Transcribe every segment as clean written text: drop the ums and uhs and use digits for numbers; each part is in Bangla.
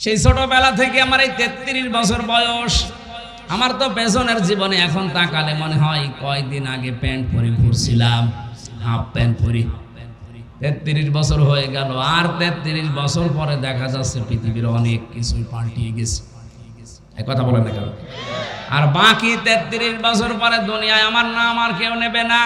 সেই ছোটবেলা থেকে আমার এই 33 বছর বয়স, আমার তো পেছনের জীবনে এখন তাকালে মনে হয় কয়দিন আগে প্যান্ট পরে ঘুরছিলাম, হাফ প্যান্ট পরে। 33 বছর হয়ে গেল, আর 33 বছর পরে দেখা যাচ্ছে পৃথিবীর অনেক কিছুই পাল্টিয়ে গেছে। এই কথা বলেন না কেন? আর বাকি 33 বছর পরে দুনিয়ায় আমার নাম আর কেউ নেবে না।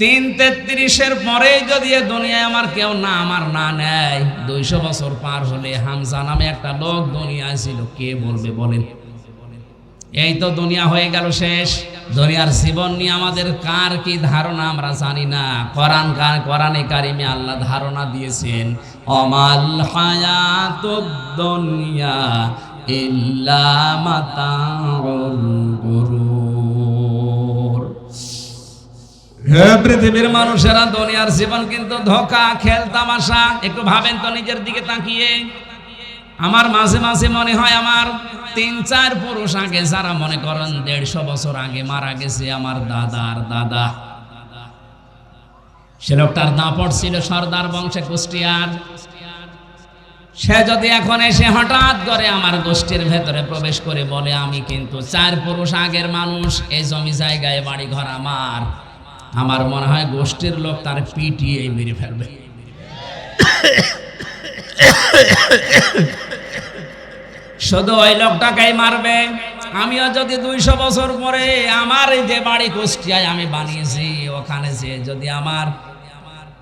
333-এর পরে যদি দুনিয়ায় আমার কেউ না আমার না নেয়, 200 বছর পার হলে হামজা নামে একটা লোক দুনিয়ায় ছিল, কে বলবে বলেন? এই তো দুনিয়া হয়ে গেল শেষ। দুনিয়ার জীবন নিয়ে আমাদের কার কি ধারণা আমরা জানি না। কোরআনে কারিমে আল্লাহ ধারণা দিয়েছেন, অমাল হায়াতুদ দুনিয়া ইল্লা মাতাউল গুরুর। হে পৃথিবীর মানুষেরা, দুনিয়ার জীবন কিন্তু ধোঁকা, খেল তামাশা। একটু ভাবেন তো নিজের দিকে তাকিয়ে। আমার মাঝে মাঝে মনে হয় আমার 3-4 পুরুষ আগে যারা মনে করেন 150 বছর আগে মারা গেছে, আমার দাদার দাদা, সে লোকটার দাপট ছিল সর্দার বংশে, কুষ্টিয়ার। সে যদি এখন এসে হঠাৎ করে আমার গোষ্ঠীর ভেতরে প্রবেশ করে বলে আমি কিন্তু 4 পুরুষ আগের মানুষ, এই জমি জায়গায় বাড়ি ঘর আমার মনে হয় গোষ্ঠীর লোক তার পিটিয়ে মেরে ফেলবে। শুধু ওই লোকটাকেই মারবে। আমিও যদি 200 বছর পরে আমার এই যে বাড়ি কুষ্টিয়ায় আমি বানিয়েছি, ওখানে যে যদি আমার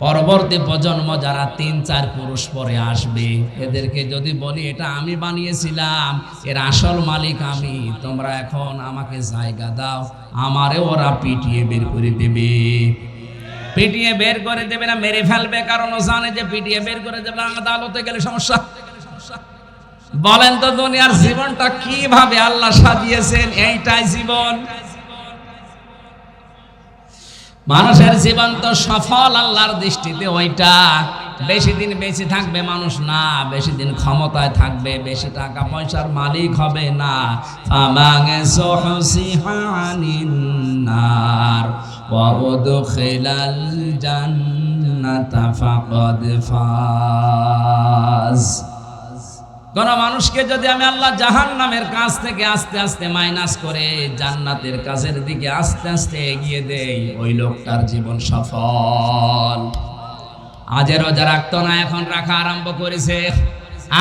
পরবর্তী প্রজন্ম যারা 3-4 পুরুষ পরে আসবে, এদেরকে যদি বলি এটা আমি বানিয়েছিলাম, এর আসল মালিক আমি, তোমরা এখন আমাকে জায়গা দাও, আমারে ওরা পিটিয়ে বের করে দেবে। পিটিয়ে বের করে দেবে না, মেরে ফেলবে। কারণ ও জানে যে পিটিয়ে বের করে দেবে, আদালতে গেলে সমস্যা। বলেন তো দুনিয়ার জীবনটা কিভাবে আল্লাহ সাজিয়েছেন? এইটাই জীবন। মানুষের জীবন তো সফল আল্লাহর দৃষ্টিতে ওইটা। বেশি দিন বেঁচে থাকবে মানুষ না, বেশি দিন ক্ষমতায় থাকবে, বেশি টাকা পয়সার মালিক হবে না। ফামাগে সুহসিহানিন নার ওয়া উদখিলাল জান্নাতা ফাকাদ ফাজ। কোন মানুষকে যদি আমি আল্লাহ জাহান্নামের কাছ থেকে আস্তে আস্তে মাইনাস করে জান্নাতের কাছের দিকে আস্তে আস্তে এগিয়ে দেই, ওই লোকটার জীবন সফল। আজে রোজা রাখতো না, এখন রাখা আরম্ভ করেছে।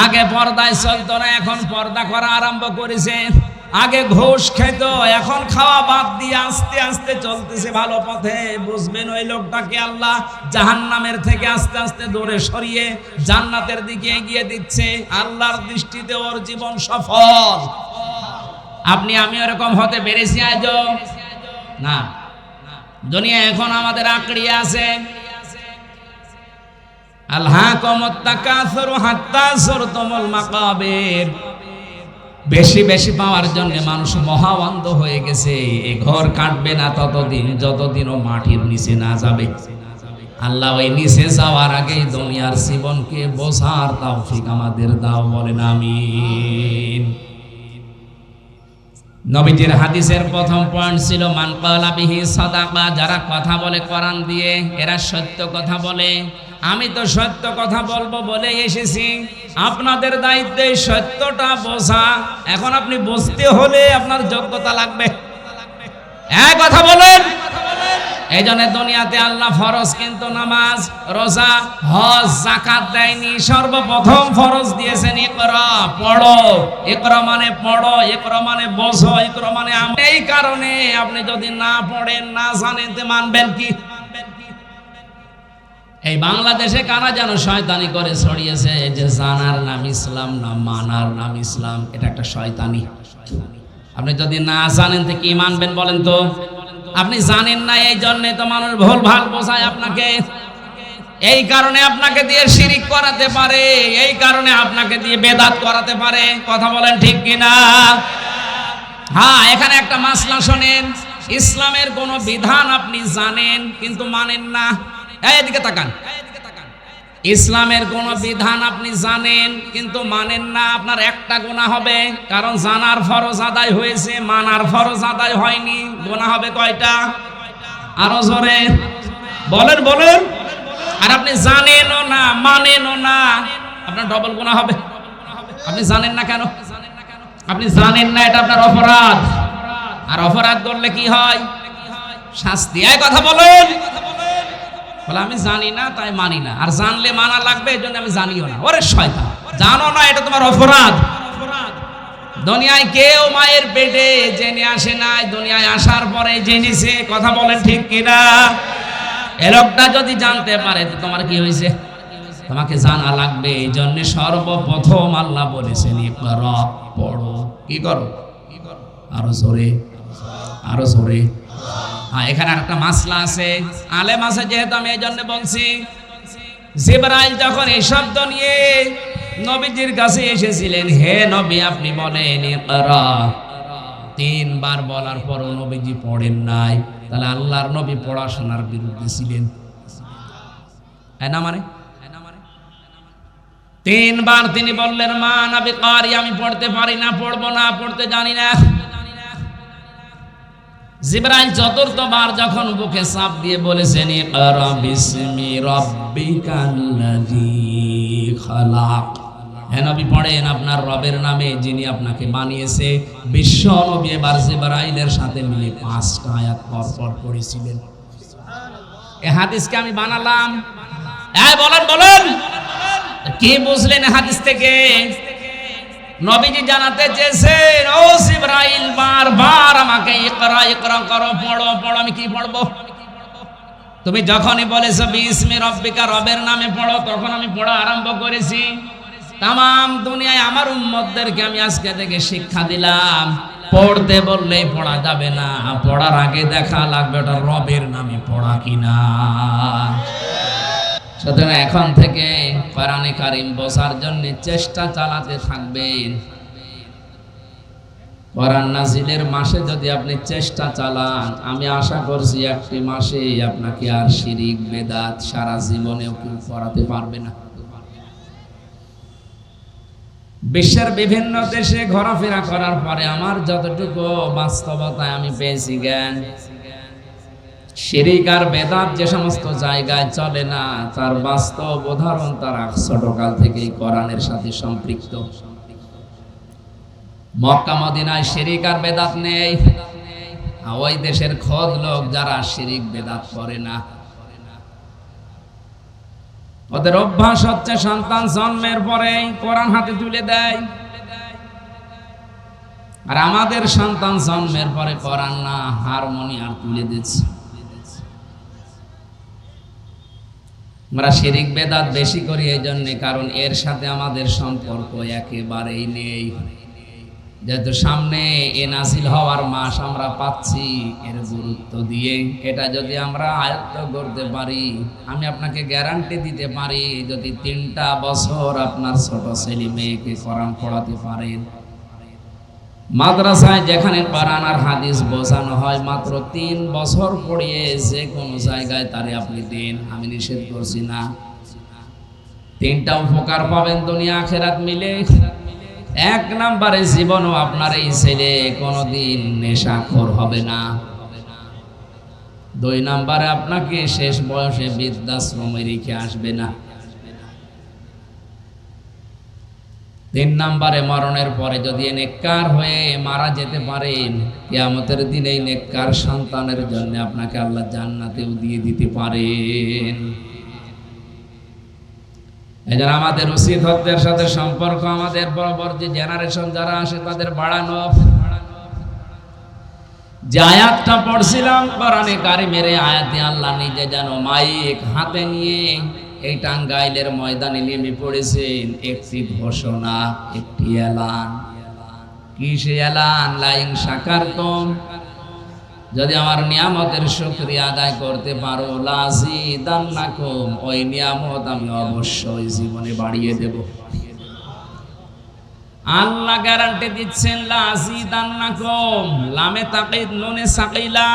আগে পর্দায় চলতো না, এখন পর্দা করা আরম্ভ করেছে। আগে ঘুষ খেত, এখন খাওয়া বাদ দিয়ে আস্তে আস্তে চলতেছে ভালো পথে। বুঝবেন ওই লোকটাকে আল্লাহ জাহান্নামের থেকে আস্তে আস্তে দূরে সরিয়ে জান্নাতের দিকে এগিয়ে দিচ্ছে। আল্লাহর দৃষ্টিতে ওর জীবন সফল। আপনি আমি এরকম হতে পেরেছি আজও না। দুনিয়া এখন আমাদের আঁকড়িয়ে আছে। আলহাকুমুত তাকাসুরু হাত্তা যুরতুমুল মাকাবির। বেশি বেশি পাওয়ার জন্য মানুষ মহাবন্ধ হয়ে গেছে। এই ঘর কাটবে না ততদিন যতদিন ও মাটির নিচে না যাবে। আল্লাহ ওই নিচে যাওয়ার আগে দুনিয়ার জীবনকে বোঝার তৌফিক আমাদের দাও, বলেন আমিন। নবীজির হাদিসের প্রথম পয়েন্ট ছিল মান ক্বালা বিহি সাদাকা। যারা কথা বলে কোরআন দিয়ে, এরা সত্য কথা বলে। আমি তো সত্য কথা বলবো বলে এসেছি, আপনাদের দায়িত্বে সত্যটা বোঝা। এখন আপনি বুঝতে হলে আপনার যোগ্যতা লাগবে। এক কথা বলেন। এই জন্য দুনিয়াতে আল্লাহ ফরজ কিন্তু নামাজ, রোজা, হজ, যাকাত দেয়নি। সর্বপ্রথম ফরজ দিয়েছেন ইকরা, পড়ো। ইকরা মানে পড়ো, ইকরা মানে বোঝো, ইকরা মানে এই কারণে আপনি যদি না পড়েন, না জানেন, তে মানবেন কি? এই বাংলাদেশে কারা যেন শয়তানি করে ছড়িয়েছে যে জানার নাম ইসলাম না মানার নাম ইসলাম। এটা একটা শয়তানি। আপনি যদি না জানেন তো কি মানবেন বলেন তো? আপনি জানেন না, এই জন্য তো মানুষ ভুল ভাল বোঝায় আপনাকে। এই কারণে আপনাকে দিয়ে শিরিক করাতে পারে, এই কারণে আপনাকে দিয়ে বেদাত করাতে পারে। কথা বলেন ঠিক কিনা? হ্যাঁ, এখানে একটা মাসলা শোনেন। ইসলামের কোন বিধান আপনি জানেন কিন্তু মানেন না। এদিকে তাকান। ইসলামের কোন বিধান আপনি জানেন কিন্তু মানেন না, আপনার একটা গুনাহ হবে। কারণ জানার ফরজ আদায় হয়েছে, মানার ফরজ আদায় হয়নি। গুনাহ হবে কয়টা? আরো জোরে বলেন বলেন। আর আপনি জানেনও না, মানেনও না, আপনার ডবল গুনাহ হবে। আপনি জানেন না কেন? আপনি জানেন না এটা আপনার অপরাধ। আর অপরাধ করলে কি হয়? শাস্তি। এই কথা বলেন। বলে আমি জানি না তাই মানি না, আর জানলে মানা লাগবে এই জন্য আমি জানিও না। ওরে শয়তান, জানো না এটা তোমার অপরাধ। দুনিয়ায় কেউ মায়ের পেটে জেনে আসে নাই, দুনিয়ায় আসার পরে জেনেছে। কথা বলেন ঠিক কিনা? এ লোকটা যদি জানতে পারে তো তোমার কি হয়েছে? তোমাকে জানা লাগবে। এই জন্য সর্বপ্রথম আল্লাহ বলেছেন ইকরা, পড়ো। কি করো? আরো জোরে, আরো জোরে। হ্যাঁ, এখানে একটা মাসলা আছে, আলেম আছে যেহেতু আমি এই জন্য বলছি। জিবরাইল যখন এই শব্দ নিয়ে নবীজির কাছে এসেছিলেন, হে নবী আপনি বলেন ইকরা, 3 বার বলার পরও নবীজি পড়েন নাই, তাহলে আল্লাহর নবী পড়াশোনার বিরুদ্ধে ছিলেন। না মানে 3 বার তিনি বললেন মা নবী কারি, আমি পড়তে পারি না, পড়বো না, পড়তে জানি না। জিবরাইল 4th বার যখন বুকে চাপ দিয়ে বলেছেন ইকরা বিসমি রাব্বিকাল্লাযী খালাক, হে নবী পড়েন আপনার রবের নামে যিনি আপনাকে বানিয়েছে। বিশ্ব নবী এবার জিবরাইলের সাথে মিলে 5টা আয়াত পরপর পড়েছিলেন। এই হাদিসকে আমি বানালাম। এই বলেন বলেন, কি বুঝলেন হাদিস থেকে? নবীজি জানাতে চেয়েছেন, ও জিবরাইল বারবার আমাকে ইকরা ইকরা করো, পড়ো পড়ো। আমি কি পড়বো? তুমি যখনই বলেছো বিসমি রাব্বিকা, রবের নামে পড়ো, তখন আমি পড়া আরম্ভ করেছি। তামাম দুনিয়ায় আমার উম্মতদেরকে আমি আজকে থেকে শিক্ষা দিলাম, পড়তে বললেই পড়া যাবে না, পড়ার আগে দেখা লাগবে ওটা রবের নামে পড়া কিনা। সুতরাং এখন থেকে কোরআনে কারীম বোঝার জন্য চেষ্টা চালাতে থাকবেন। কোরআন নাজিলের মাসে যদি আপনি চেষ্টা চালান, আমি আশা করছি একটি মাসে আপনাকে আর শিরিক বেদাত সারা জীবনেও কেউ করাতে পারবে না। বিশ্বের বিভিন্ন দেশে ঘোরাফেরা করার পরে আমার যতটুকু বাস্তবতায় আমি পেয়েছি জ্ঞান, শিরিক আর বেদাত যে সমস্ত জায়গায় চলে না, তার বাস্তব উদাহরণ তারা ছোটকাল থেকেই কোরআনের সাথে সম্পৃক্ত। মক্কা মদিনায় শিরিক আর বেদাত নেই, ওই দেশের খোদ লোক যারা শিরিক বেদাত করে না, ওদের অভ্যাস হচ্ছে সন্তান জন্মের পরে কোরআন হাতে তুলে দেয়। আর আমাদের সন্তান জন্মের পরে কোরআন না, হারমোনিয়াম তুলে দিচ্ছে। আমরা শিরিক বেদাত বেশি করি এই জন্য, কারণ এর সাথে আমাদের সম্পর্ক একেবারেই নেই। যেহেতু সামনে এ নাজিল হওয়ার মাস আমরা পাচ্ছি, এর গুরুত্ব দিয়ে এটা যদি আমরা আয়ত্ত করতে পারি, আমি আপনাকে গ্যারান্টি দিতে পারি, যদি 3টা বছর আপনার ছোট ছেলে মেয়েকে কোরআন পড়াতে পারেন, মাদ্রাসায় যেখানে কোরআন আর হাদিস বোঝানো হয়, মাত্র 3 বছর পড়িয়ে যে কোনো জায়গায় তারে আপনি দিন, আমি নিষেধ করছি না। 3টা উপকার পাবেন দুনিয়া আখিরাত মিলে। 1 নম্বরে জীবনও আপনার এই ছেলে কোনোদিন নেশাখোর হবে না। 2 নম্বরে আপনাকে শেষ বয়সে বৃদ্ধাশ্রমে রেখে আসবে না। 3 নম্বরে মরণের পরে যদি নেককার হয়ে মারা যেতে পারেন, কিয়ামতের দিন এই নেককার সন্তানের জন্য আপনাকে আল্লাহ জান্নাতেও দিয়ে দিতে পারেন। এজন্য আমাদের উচিত হকদের সাথে সম্পর্ক, আমাদের পরবর্তী জেনারেশন যারা আসে তাদের বাড়ানো। যে আয়াতটা পড়ছিলাম কোরআনে কারিমের, আয়াতে আল্লাহ নিজে যেন মাইক হাতে নিয়ে এই টাঙ্গাইলের ময়দানে নেমে পড়েছেন একটি ঘোষণা, একটি এলান। কি সে এলান? লাইন শাকারতুম, যদি আমার নিয়ামতের শুকরিয়া আদায় করতে পারো, লাযিদান্নাকুম, ওই নিয়ামত আমি অবশ্যই জীবনে বাড়িয়ে দেব। আল্লাহ গ্যারান্টি দিচ্ছেন লাযিদান্নাকুম, লামে তাকিদ নুনে সাকিলা।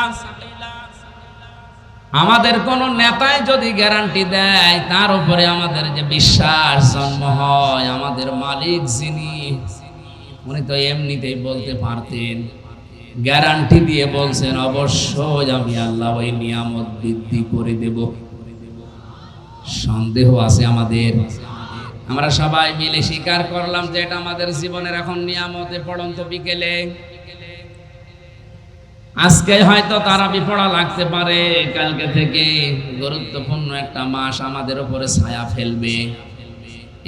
আমাদের কোন নেতায় যদি গ্যারান্টি দেয়, তার উপরে আমাদের যে বিশ্বাস জন্ম হয়, আমাদের মালিক যিনি, উনি তো এমনিতেই বলতে পারতেন, গ্যারান্টি দিয়ে বলছেন অবশ্যই আমি আল্লাহ ওই নিয়ামত বৃদ্ধি করে দেব। সন্দেহ আছে আমাদের? আমরা সবাই মিলে স্বীকার করলাম যে এটা আমাদের জীবনের এখন নিয়ামতে পড়ন্ত বিকেলে আজকে হয়তো তারাবি পড়া লাগতে পারে, কালকে থেকে গুরুত্বপূর্ণ একটা মাস আমাদের উপরে ছায়া ফেলবে।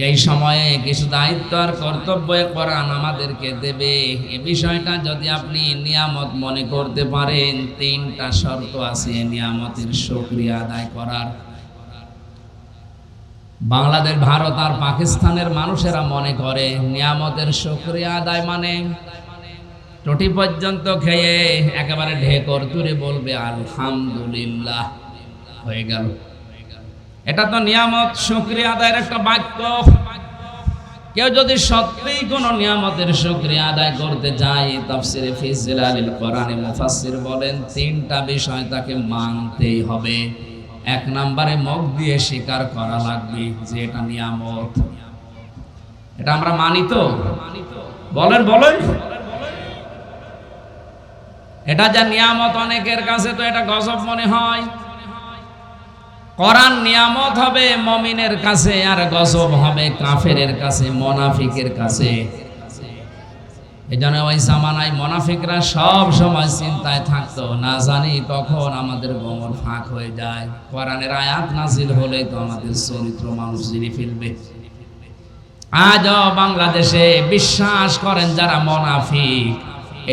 এই সময়ে কিছু দায়িত্ব আর কর্তব্য কোরআন আমাদেরকে দেবে। এই বিষয়টা যদি আপনি নিয়ামত মনে করতে পারেন, তিনটা শর্ত আছে নিয়ামতের শুকরিয়া আদায় করার। বাংলাদেশ, ভারত আর পাকিস্তানের মানুষেরা মনে করে নিয়ামতের শুকরিয়া আদায় মানে টুটি পর্যন্ত খেয়ে একেবারে ঢেকর তুলে বলবে আলহামদুলিল্লাহ, হয়ে গেল। এটা তো নিয়ামত শুকরিয়া আদায়ের একটা বাক্য। কেউ যদি সত্যিই কোনো নিয়ামতের শুকরিয়া আদায় করতে যায়, তাফসিরে ফি জিলালিল কোরআনে মুফাসসির বলেন তিনটা বিষয় তাকে মানতেই হবে। এক নম্বরে মুখ দিয়ে স্বীকার করা লাগবে যে এটা নিয়ামত। এটা আমরা মানি তো? বলেন বলেন। এটা যা নিয়ামত, অনেকের কাছে তো এটা গজব মনে হয়। কোরআন নিয়ামত হবে মুমিনের কাছে, আর গজব হবে কাফেরের কাছে, মুনাফিকের কাছে। এজন্য ওই জামানায় মুনাফিকরা সব সময় চিন্তায় থাকতো, না জানি কখন আমাদের গোমর ফাঁক হয়ে যায়। কোরআনের আয়াত নাজিল হলে তো আমাদের চরিত্র মানুষ জিরে ফেলবে। আজও বাংলাদেশে বিশ্বাস করেন যারা মুনাফিক,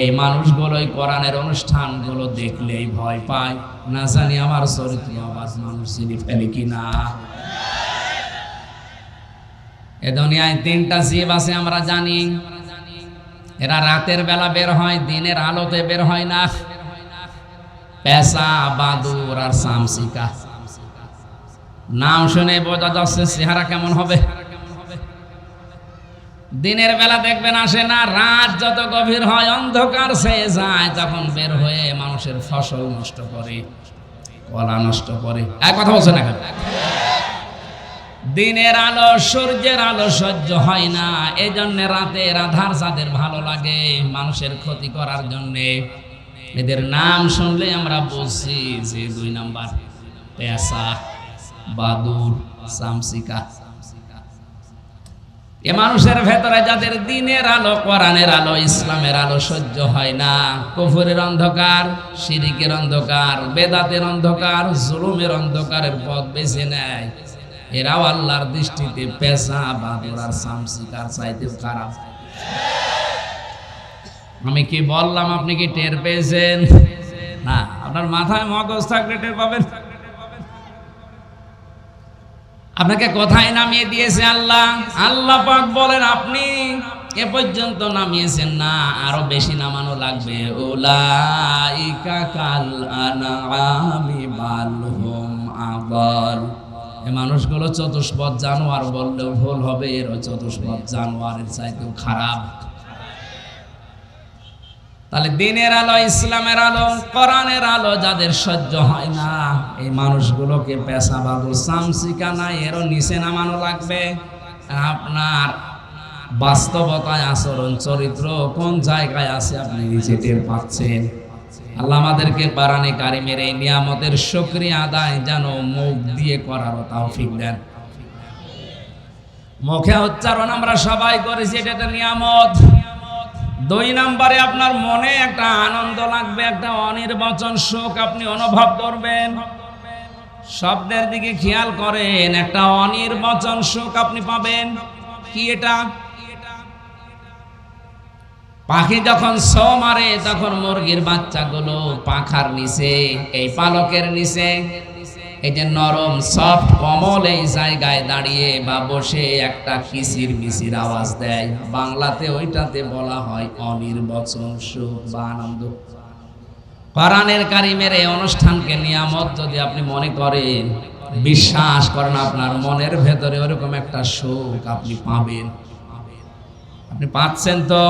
এই মানুষগুলোই কোরআনের অনুষ্ঠানগুলো দেখলেই ভয় পায়, না জানি আমার চরিত্র আবার মানুষ চিনি ফেলে কিনা। এ দুনিয়ায় তিনটা জীব আছে আমরা জানি। এরা রাতের বেলা বের হয়, দিনের আলোতে বের হয় না। পেঁচা, বাদুড় আর চামচিকা। নাম শুনে বোঝা যাচ্ছে চেহারা কেমন হবে। দিনের বেলা দেখবেন আসে না, রাত যত গভীর হয় অন্ধকার ছেয়ে যায়, তখন বের হয়ে মানুষের ফসল নষ্ট করে, কলা নষ্ট করে। এক কথা বলছে না কেন? দিনের আলো, সূর্যের আলো সহ্য হয় না, এই জন্য রাতের আধার যাদের ভালো লাগে মানুষের ক্ষতি করার জন্যে, এদের নাম শুনলে আমরা বলছি যে দুই নাম্বার পেঁচা, বাদুড়, চামচিকা। এ মানুষের ভেতরে যাদের দিনের আলো, কোরআনের আলো, ইসলামের আলো সহ্য হয় না, কুফরের অন্ধকার, শিরিকের অন্ধকার, বেদাতের অন্ধকার, জুলুমের অন্ধকারের পথ বেছে নেয়, এরাও আল্লাহর দৃষ্টিতে পেঁচা, বাদুড় আর চামচিকার চাইতেও খারাপ। আমি কি বললাম আপনি কি টের পেয়েছেন? না, আপনার মাথায় মগজ থাকলে টের পাবেন। আপনাকে কোথায় নামিয়ে দিয়েছে আল্লাহ? আল্লাহ পাক বলেন আপনি এ পর্যন্ত নামিয়েছেন না, আরো বেশি নামানো লাগবে। উলাইকা কাল আনআমি বাল হুম আযাল। এই মানুষগুলো চতুষ্পদ জানোয়ার বললেও ভুল হবে, এর চতুষ্পদ জানোয়ারের চাইতেও খারাপ। তাহলে দিনের আলো, ইসলামের আলো, কোরআনের আলো যাদের সহ্য হয় না, এই মানুষগুলোকে পেঁচা, বাদুড়, চামচিকা নাই এরও নিচে নামানো লাগবে। আপনার বাস্তবতায় আচরণ, চরিত্র কোন জায়গায় আছে আপনি নিজে টের পাচ্ছেন। আল্লাহ আমাদেরকে কোরআনে কারিমের এই নিয়ামতের শুকরিয়া আদায় যেন মুখ দিয়ে করার তৌফিক দেন। মুখে উচ্চারণ আমরা সবাই করেছি এটা একটা নিয়ামত। দুই নম্বরে আপনার মনে একটা আনন্দ লাগবে, একটা অনির্বচন সুখ আপনি অনুভব করবেন। শব্দের দিকে খেয়াল করেন, একটা অনির্বচন সুখ আপনি পাবেন। কি এটা? পাখি যখন ছো মারে তখন মুরগির বাচ্চাগুলো পাখার নিচে, এই পালকের নিচে, এই যে নরম সফট কমল এই জায়গায় দাঁড়িয়ে বা বসে একটা কিচির মিচির আওয়াজ দেয়, বাংলাতে ওইটাতে বলা হয় অনির্বচন সুখ বা আনন্দ। কোরআনের কারিমের এই অনুষ্ঠানকে নিয়ামত যদি আপনি মনে করেন, বিশ্বাস করেন আপনার মনের ভেতরে ওরকম একটা সুখ আপনি পাবেন। আপনি পাচ্ছেন তো?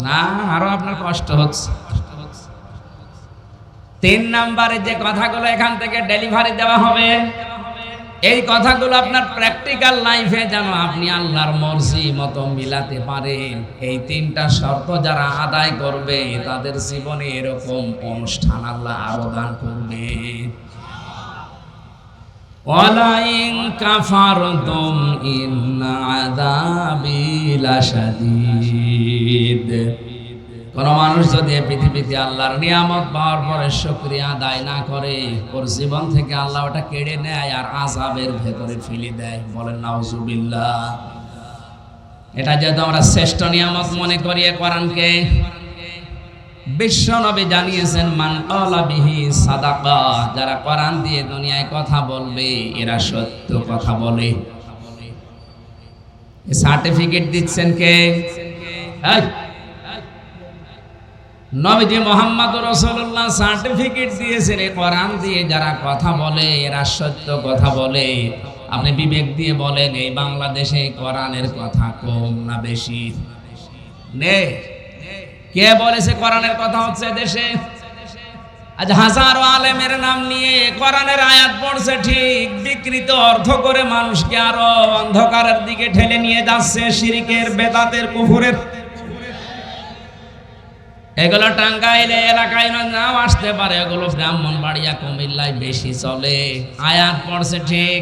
না, আরো আপনার কষ্ট হচ্ছে। তিন নম্বরে যে কথাগুলো এখান থেকে ডেলিভারি দেওয়া হবে, এই কথাগুলো আপনার প্র্যাকটিক্যাল লাইফে যেন আপনি আল্লাহর মর্জি মতো মিলাতে পারেন। এই তিনটা শর্ত যারা আদায় করবে তাদের জীবনে এরকম অনুষ্ঠান আল্লাহ আরো দান করবে। ওয়ালাইন কাফারতুম ইন্না আযাবি লাশাদীদ। কোন মানুষ যদি পৃথিবীতে আল্লাহর নিয়ামত পাওয়ার পরে শুকরিয়া আদায় না করে, ওর জীবন থেকে আল্লাহ ওটা কেড়ে নেয় আর আযাবের ভেতরে ফেলে দেয়। বলেন নাউজুবিল্লাহ। এটা যেহেতু আমরা শ্রেষ্ঠ নিয়ামত মনে করি কোরআনকে, বিশ্ব নবী জানিয়েছেন মান ক্বালা বিহি সাদাকা, যারা কোরআন দিয়ে দুনিয়ায় কথা বলবে এরা সত্য কথা বলে। সার্টিফিকেট দিচ্ছেন কে? নবীজি মুহাম্মদুর রাসূলুল্লাহ সার্টিফিকেট দিয়েছেন এই কোরআন দিয়ে যারা কথা বলে এরা সত্য কথা বলে। আপনি বিবেক দিয়ে বলেন এই বাংলাদেশে কোরআনের কথা কম না বেশি? নে কে বলেছে কোরআনের কথা হচ্ছে দেশে? আজ হাজারো আলেমের নাম নিয়ে কোরআনের আয়াত পড়ছে ঠিক, বিকৃত অর্থ করে মানুষকে আরো অন্ধকারের দিকে ঠেলে নিয়ে যাচ্ছে, শিরকের, বেদাতের, কুফুরের। এগুলো টাঙ্গাইলে এলাকায় নাও আসতে পারে, এগুলো ব্রাহ্মণবাড়িয়া, কুমিল্লায় বেশি চলে। আয়াত পড়ছে ঠিক,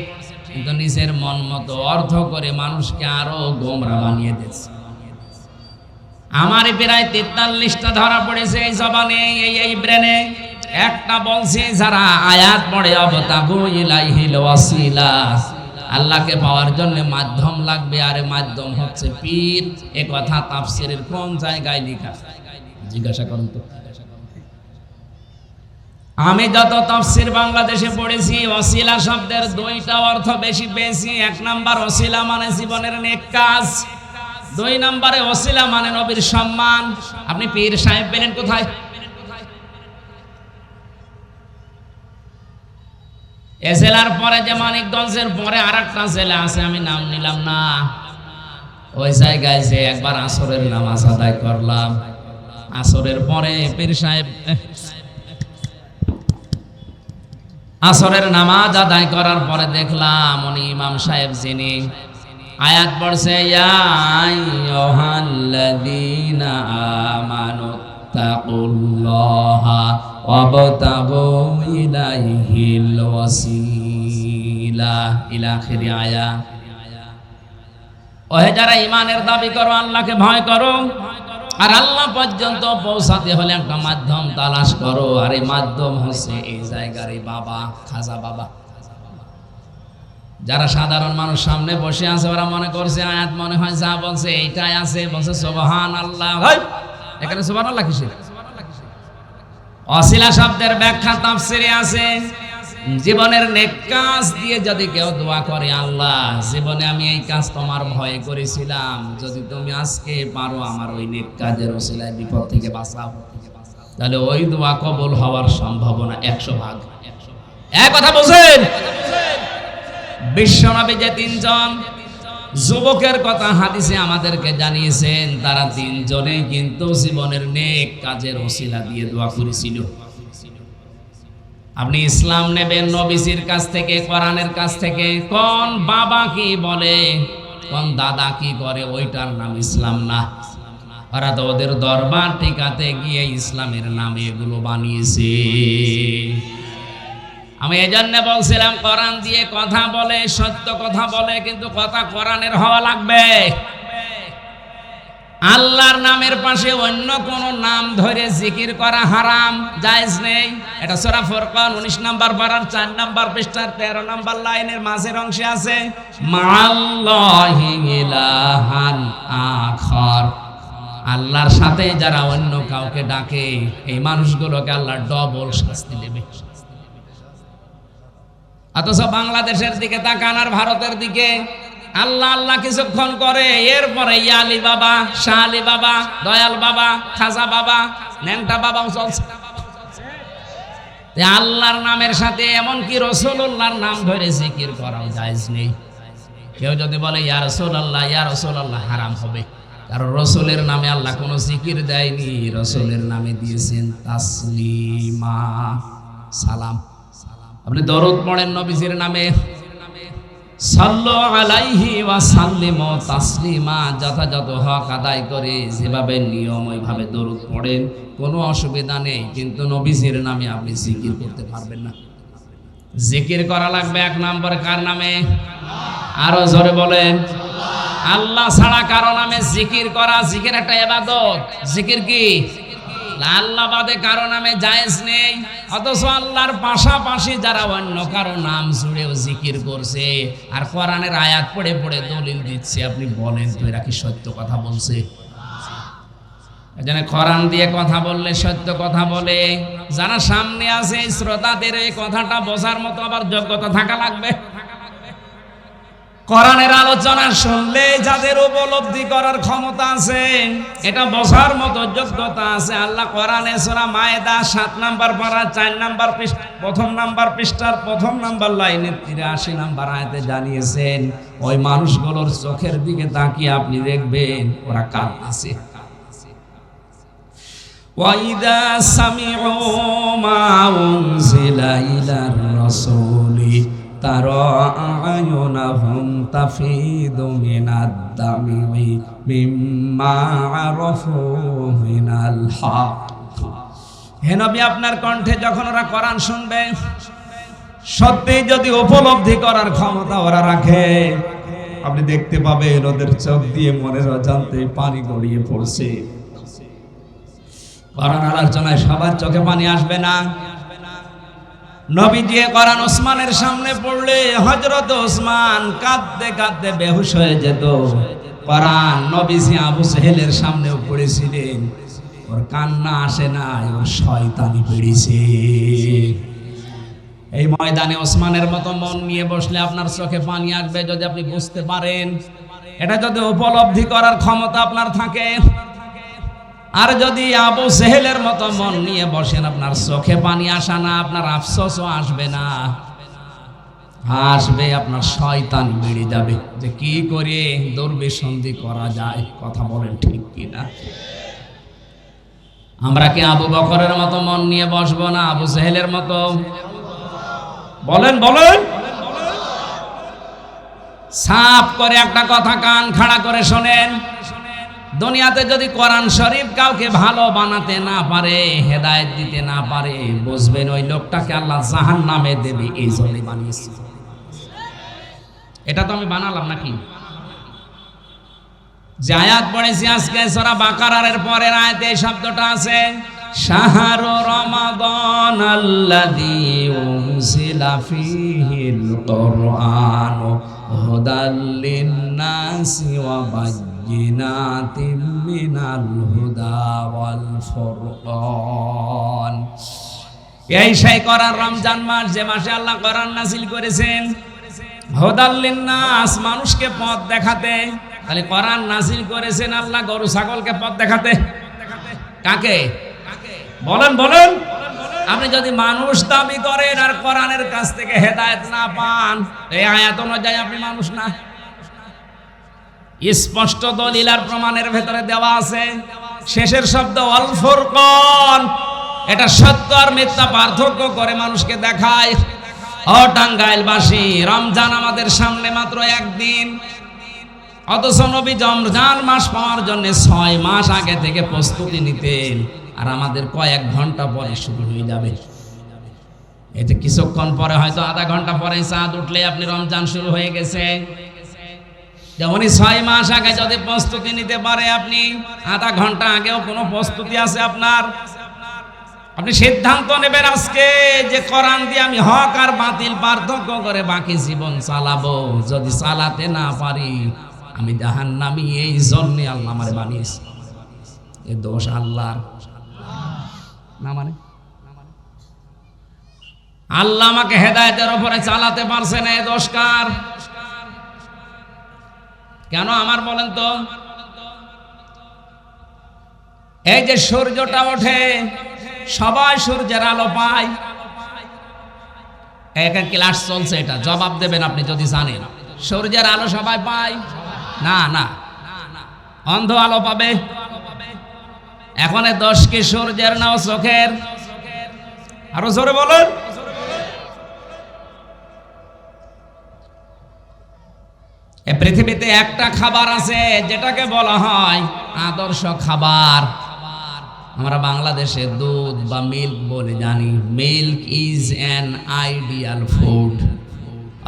কিন্তু নিজের মন মতো অর্থ করে মানুষকে আরো গোমরা বানিয়ে দিচ্ছে। আমারই প্রায় 43টা ধরা পড়েছে এই জবানে, এই ব্রেনে। একটা বলছে যারা আয়াত পড়ে অবতাগু ইলাইহিল ওয়াসিলা, আল্লাহকে পাওয়ার জন্য মাধ্যম লাগবে, আর মাধ্যম হচ্ছে পীর। এ কথা তাফসীরের কোন জায়গায় লেখা? জিজ্ঞাসা করুন তো। আমি যত তাফসীর বাংলাদেশে পড়েছি, ওয়াসিলা শব্দের দুইটা অর্থ বেশি পেয়েছি। এক নাম্বার ওয়াসিলা মানে জীবনের নেক কাজ, দুই নম্বরে ওসিলা মানে নবীর সম্মান। আপনি পীর সাহেব পেলেন কোথায়? এ জেলার পরে যে মানিকগঞ্জের পরে আরেকটা জেলা আছে, আমি নাম নিলাম না, ওই জায়গায় যে একবার আসরের নামাজ আদায় করলাম, আসরের পরে পীর সাহেব আসরের নামাজ আদায় করার পরে দেখলাম উনি ইমাম সাহেব যিনি আয়াত পড়ছে ইয়া আইয়ুহাল্লাযীনা আমানু তাকুল্লাহা ওয়াবতাগু ইলাইহিল ওয়াসিলা ইলা আখিরি আয়া। ওহে যারা ঈমানের দাবি করো, আল্লাহকে ভয় করো, আর আল্লাহ পর্যন্ত পৌঁছাতে হলে একটা মাধ্যম তালাশ করো, আর এই মাধ্যম হচ্ছে এই জায়গার এই বাবা, খাজা বাবা। যারা সাধারণ মানুষ সামনে বসে আছে ওরা মনে করছে আয়াত মনে হয় যা বলছে এইটাই আছে, বলছে সুবহানাল্লাহ। এখানে সুবহানাল্লাহ কিসের? ওয়াসিলা শব্দের ব্যাখ্যা তাফসীরে আছে, জীবনের নেক কাজ দিয়ে যদি কেউ দোয়া করে, আল্লাহ জীবনে আমি এই কাজ তোমার ভয়ে করেছিলাম, যদি তুমি আজকে পারো আমার ওই নেক কাজের ওসিলায় বিপদ থেকে বাঁচাও, তাহলে ওই দোয়া কবুল হওয়ার সম্ভাবনা 100%। এক কথা বুঝেন? বিশ্বনবী যে তিনজন যুবকের কথা হাদিসে আমাদেরকে জানিয়েছেন, তারা তিনজনেই কিন্তু জীবনের নেক কাজের ওসিলা দিয়ে দোয়া করেছিল। আপনি ইসলাম নেবেন নবীজির কাছ থেকে, কোরআনের কাছ থেকে। কোন বাবা কি বলে, কোন দাদা কি করে, ওইটার নাম ইসলাম না। ওরা তো ওদের দরবার টিকাতে গিয়ে ইসলামের নামে এগুলো বানিয়েছে। আমি এজন্য বলছিলাম কোরআন দিয়ে কথা বলে, সত্য কথা বলে, কিন্তু কথা কোরআনের হওয়া লাগবে। আল্লাহর নামের পাশে অন্য কোন নাম ধরে জিকির করা হারাম, জায়েজ নেই। এটা সূরা ফুরকান 19 নম্বর পারার 4 নম্বর পৃষ্ঠার 13 নম্বর লাইনের মাঝের অংশে আছে, মাআল্লাহি ইলাহান আখার। আল্লাহর সাথে যারা অন্য কাউকে ডাকে, এই মানুষগুলোকে আল্লাহ ডবল শাস্তি দেবে। অথচ বাংলাদেশের দিকে তাকান আর ভারতের দিকে, আল্লাহ আল্লাহ কিছুক্ষণ করে, এরপরে ইয়া আলী বাবা, শাহ আলী বাবা, দয়াল বাবা, খাজা বাবা, ন্যাংটা বাবাও চলছে। আল্লাহর নামের সাথে এমনকি রাসূলুল্লাহর নাম ধরে জিকির করাও জায়েজ নেই। কেউ যদি বলে ইয়া রাসূলুল্লাহ, ইয়া রাসূলুল্লাহ, হারাম হবে, কারণ রাসূলের নামে আল্লাহ কোনো জিকির দেয়নি, রাসূলের নামে দিয়েছেন তাসলিমা, সালাম। আপনি দরুদ পড়েন নবীজির নামে, সাল্লু আলাইহি ওয়া সাল্লিমু তাসলিমা, যথাযথ হক আদায় করে যেভাবে নিয়ম ওইভাবে দরুদ পড়েন, কোনো অসুবিধা নেই। কিন্তু নবীজির নামে আপনি জিকির করতে পারবেন না। জিকির করা লাগবে এক নম্বরে কার নামে? আরো জোরে বলেন। আল্লাহ ছাড়া কারো নামে জিকির করা, জিকির একটা ইবাদত। জিকির কি? আল্লাহ বাদে কারো নামে জায়েজ নেই। অথচ আল্লাহর পাশাপাশি যারা অন্য কারো নাম জুড়েও জিকির করছে আর কোরআনের আয়াত পড়ে পড়ে দলিল দিচ্ছে, আপনি বলেন তো এরা কি সত্য কথা বলছে? এজন্য কোরআন দিয়ে কথা বললে সত্য কথা বলে। যারা সামনে আছে শ্রোতাদের এই কথাটা বোঝার মতো আবার যোগ্যতা থাকা লাগবে। কোরআনের আলোচনা শুনলে যাদের উপলব্ধি করার ক্ষমতা আছে, এটা বোঝার মতো যোগ্যতা আছে। আল্লাহ কোরআনে সূরা মায়েদা 7 নাম্বার পারা 4 নাম্বার পৃষ্ঠা, প্রথম নাম্বার পৃষ্ঠার প্রথম নাম্বার লাইনে 83 নাম্বার আয়াতে জানিয়েছেন, ওই মানুষগুলোর চোখের দিকে তাকিয়ে আপনি দেখবেন ওরা কাঁদছে। وَإِذَا سَمِعُوا مَا أُنزِلَ إِلَى الرَّسُولِ تَرَى أَعْيُنَهُمْ تَفِيضُ مِنَ الدَّمْعِ مِمَّا عَرَفُوا مِنَ الْحَقِّ। হে নবী, আপনার কণ্ঠে যখন ওরা কোরআন শুনবে, সত্যি যদি উপলব্ধি করার ক্ষমতা ওরা রাখে, আপনি দেখতে পাবেন ওদের চোখ দিয়ে মনের অজান্তে পানি গড়িয়ে পড়ছে। কোরআন আলোচনায় সবার চোখে পানি আসবে না। নবী দিয়ে কোরআন ওসমানের সামনে পড়লে হযরত ওসমান কাঁদতে কাঁদতে বেহুশ হয়ে যেত। কোরআন নবীজি আবু সেহেলের সামনেও পড়েছিলেন, ওর কান্না আসে না, ওর শয়তানি বেড়েছে। এই ময়দানে ওসমানের মতো মন নিয়ে বসলে আপনার চোখে পানি আসবে যদি আপনি বুঝতে পারেন, এটা যদি উপলব্ধি করার ক্ষমতা আপনার থাকে। আর যদি আবু সেহেলের মতো মন নিয়ে বসেন, আপনার চোখে পানি আসা না, আপনার আফসোসও আসবে না, আসবে আপনার শয়তান বেড়ে যাবে যে কি করে দুর্বিসন্ধি করা যায়। কথা বলেন ঠিক কিনা? আমরা কি আবু বকরের মতো মন নিয়ে বসবো না আবু সেহেলের মতো? বলেন বলেন। সাফ করে একটা কথা কান খাড়া করে শোনেন, দুনিয়াতে যদি কোরআন শরীফ কাউকে ভালো বানাতে না পারে, হেদায়েত দিতে না পারে, বুঝবেন ওই লোকটাকে আল্লাহ জাহান্নামে দেবে। এই জন্যই বানিয়েছে। এটা তো আমি বানালাম নাকি? যে আয়াত পড়েছি আজকে সূরা বাকারার পরের আয়াতে এই শব্দটা আছে, শাহরু রমাদান আল্লাযী উনজিলা ফীহিল কুরআন হুদাল লিন-নাসি ওয়া বায়্যিনাতিম মিনাল হুদা ওয়াল ফুরকান। এই সেই কোরআন রমজান মাস, যে মাসে আল্লাহ কোরআন নাযিল করেছেন হুদাল লিন-নাস, মানুষকে পথ দেখাতে। তাহলে কোরআন নাযিল করেছেন আল্লাহ গরু ছাগলকে পথ দেখাতে। কাকে? বলেন বলেন। আপনি যদি মানুষ দাবি করেন আর কোরআনের কাছ থেকে হেদায়েত না পান, এই আয়াত অনুযায়ী আপনি মানুষ না। স্পষ্ট দলিল আর প্রমাণের ভেতরে দেওয়া আছে। শেষের শব্দ ওয়াল ফুরকান, এটা সত্য আর মিথ্যা পার্থক্য করে মানুষকে দেখায়। ও টাঙ্গাইলবাসী, রমজান আমাদের সামনে মাত্র একদিন, অথচ নবী রমজান মাস পাওয়ার জন্য 6 মাস আগে থেকে প্রস্তুতি নিতেন, আর আমাদের কয়েক ঘন্টা পরে শুরু হয়ে যাবে। এতে কিছুক্ষণ পরে, হয়তো আধা ঘন্টা পরে চাঁদ উঠলে আপনি রমজান শুরু হয়ে গেছে। যেমনই 6 মাস আগে যদি প্রস্তুতি নিতে পারে, আপনি আধা ঘন্টা আগেও কোনো প্রস্তুতি আছে আপনার, আপনি সিদ্ধান্ত নেবেন আজকে যে কোরআন দিয়ে আমি হক আর বাতিল পার্থক্য করে বাকি জীবন চালাবো। যদি চালাতে না পারি আমি জাহান্নামী। এই জন্য আল্লাহ আমারে বানিয়েছে। এ দোষ আল্লাহর না, মানে আল্লাহ আমাকে হেদায়েতের উপরে চালাতে পারছে না, এ দোষ কার? কেন আমার বলেন তো? এই যে সূর্যটা ওঠে, সবাই সূর্যের আলো পায়। একটা ক্লাস চলছে, এটা জবাব দেবেন আপনি যদি জানেন। সূর্যের আলো সবাই পায় না? না, অন্ধ আলো পাবে। এখন দোষ কি সূর্যের না চোখের? আরো জোরে বলুন। এই পৃথিবীতে একটা খাবার আছে যেটাকে বলা হয় আদর্শ খাবার। আমরা বাংলাদেশে দুধ বা মিল্ক বলে জানি, milk is an ideal food,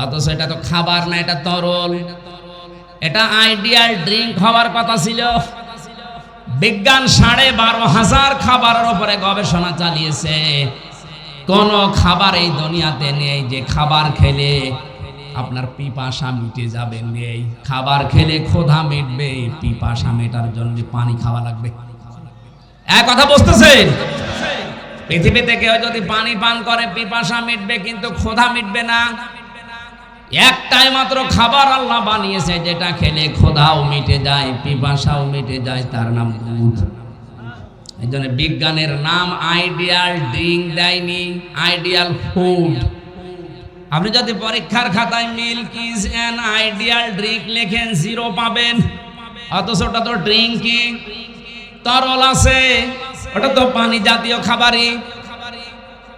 অথচ এটা তো খাবার না, এটা তরল। এটা আইডিয়াল ড্রিঙ্ক হওয়ার কথা ছিল। বিজ্ঞান 12,500 খাবারের উপরে গবেষণা চালিয়েছে। কোন খাবার এই দুনিয়াতে নেই যে খাবার খেলে আপনার পিপাসা মিটে যাবে, নেই। খাবার খেলে ক্ষুধা মিটবে, পিপাসা মেটার জন্য পানি খাওয়া লাগবে। এক কথা বুঝতেছেন? পৃথিবীতে কেউ যদি পানি পান করে পিপাসা মিটবে, কিন্তু ক্ষুধা মিটবে না। একটাই মাত্র খাবার আল্লাহ বানিয়েছে যেটা খেলে ক্ষুধাও মিটে যায়, পিপাসাও মিটে যায়, তার নাম দুধ। এই জন্য বিজ্ঞানের নাম আইডিয়াল ড্রিঙ্ক দেয়নি, আইডিয়াল ফুড। আপনি যদি পরীক্ষার খাতায় milk is an ideal drink লেখেন 0 পাবেন, অথচ ওটা তো ড্রিঙ্কই, তরল আছে, ওটা তো পানি জাতীয় খাবারই।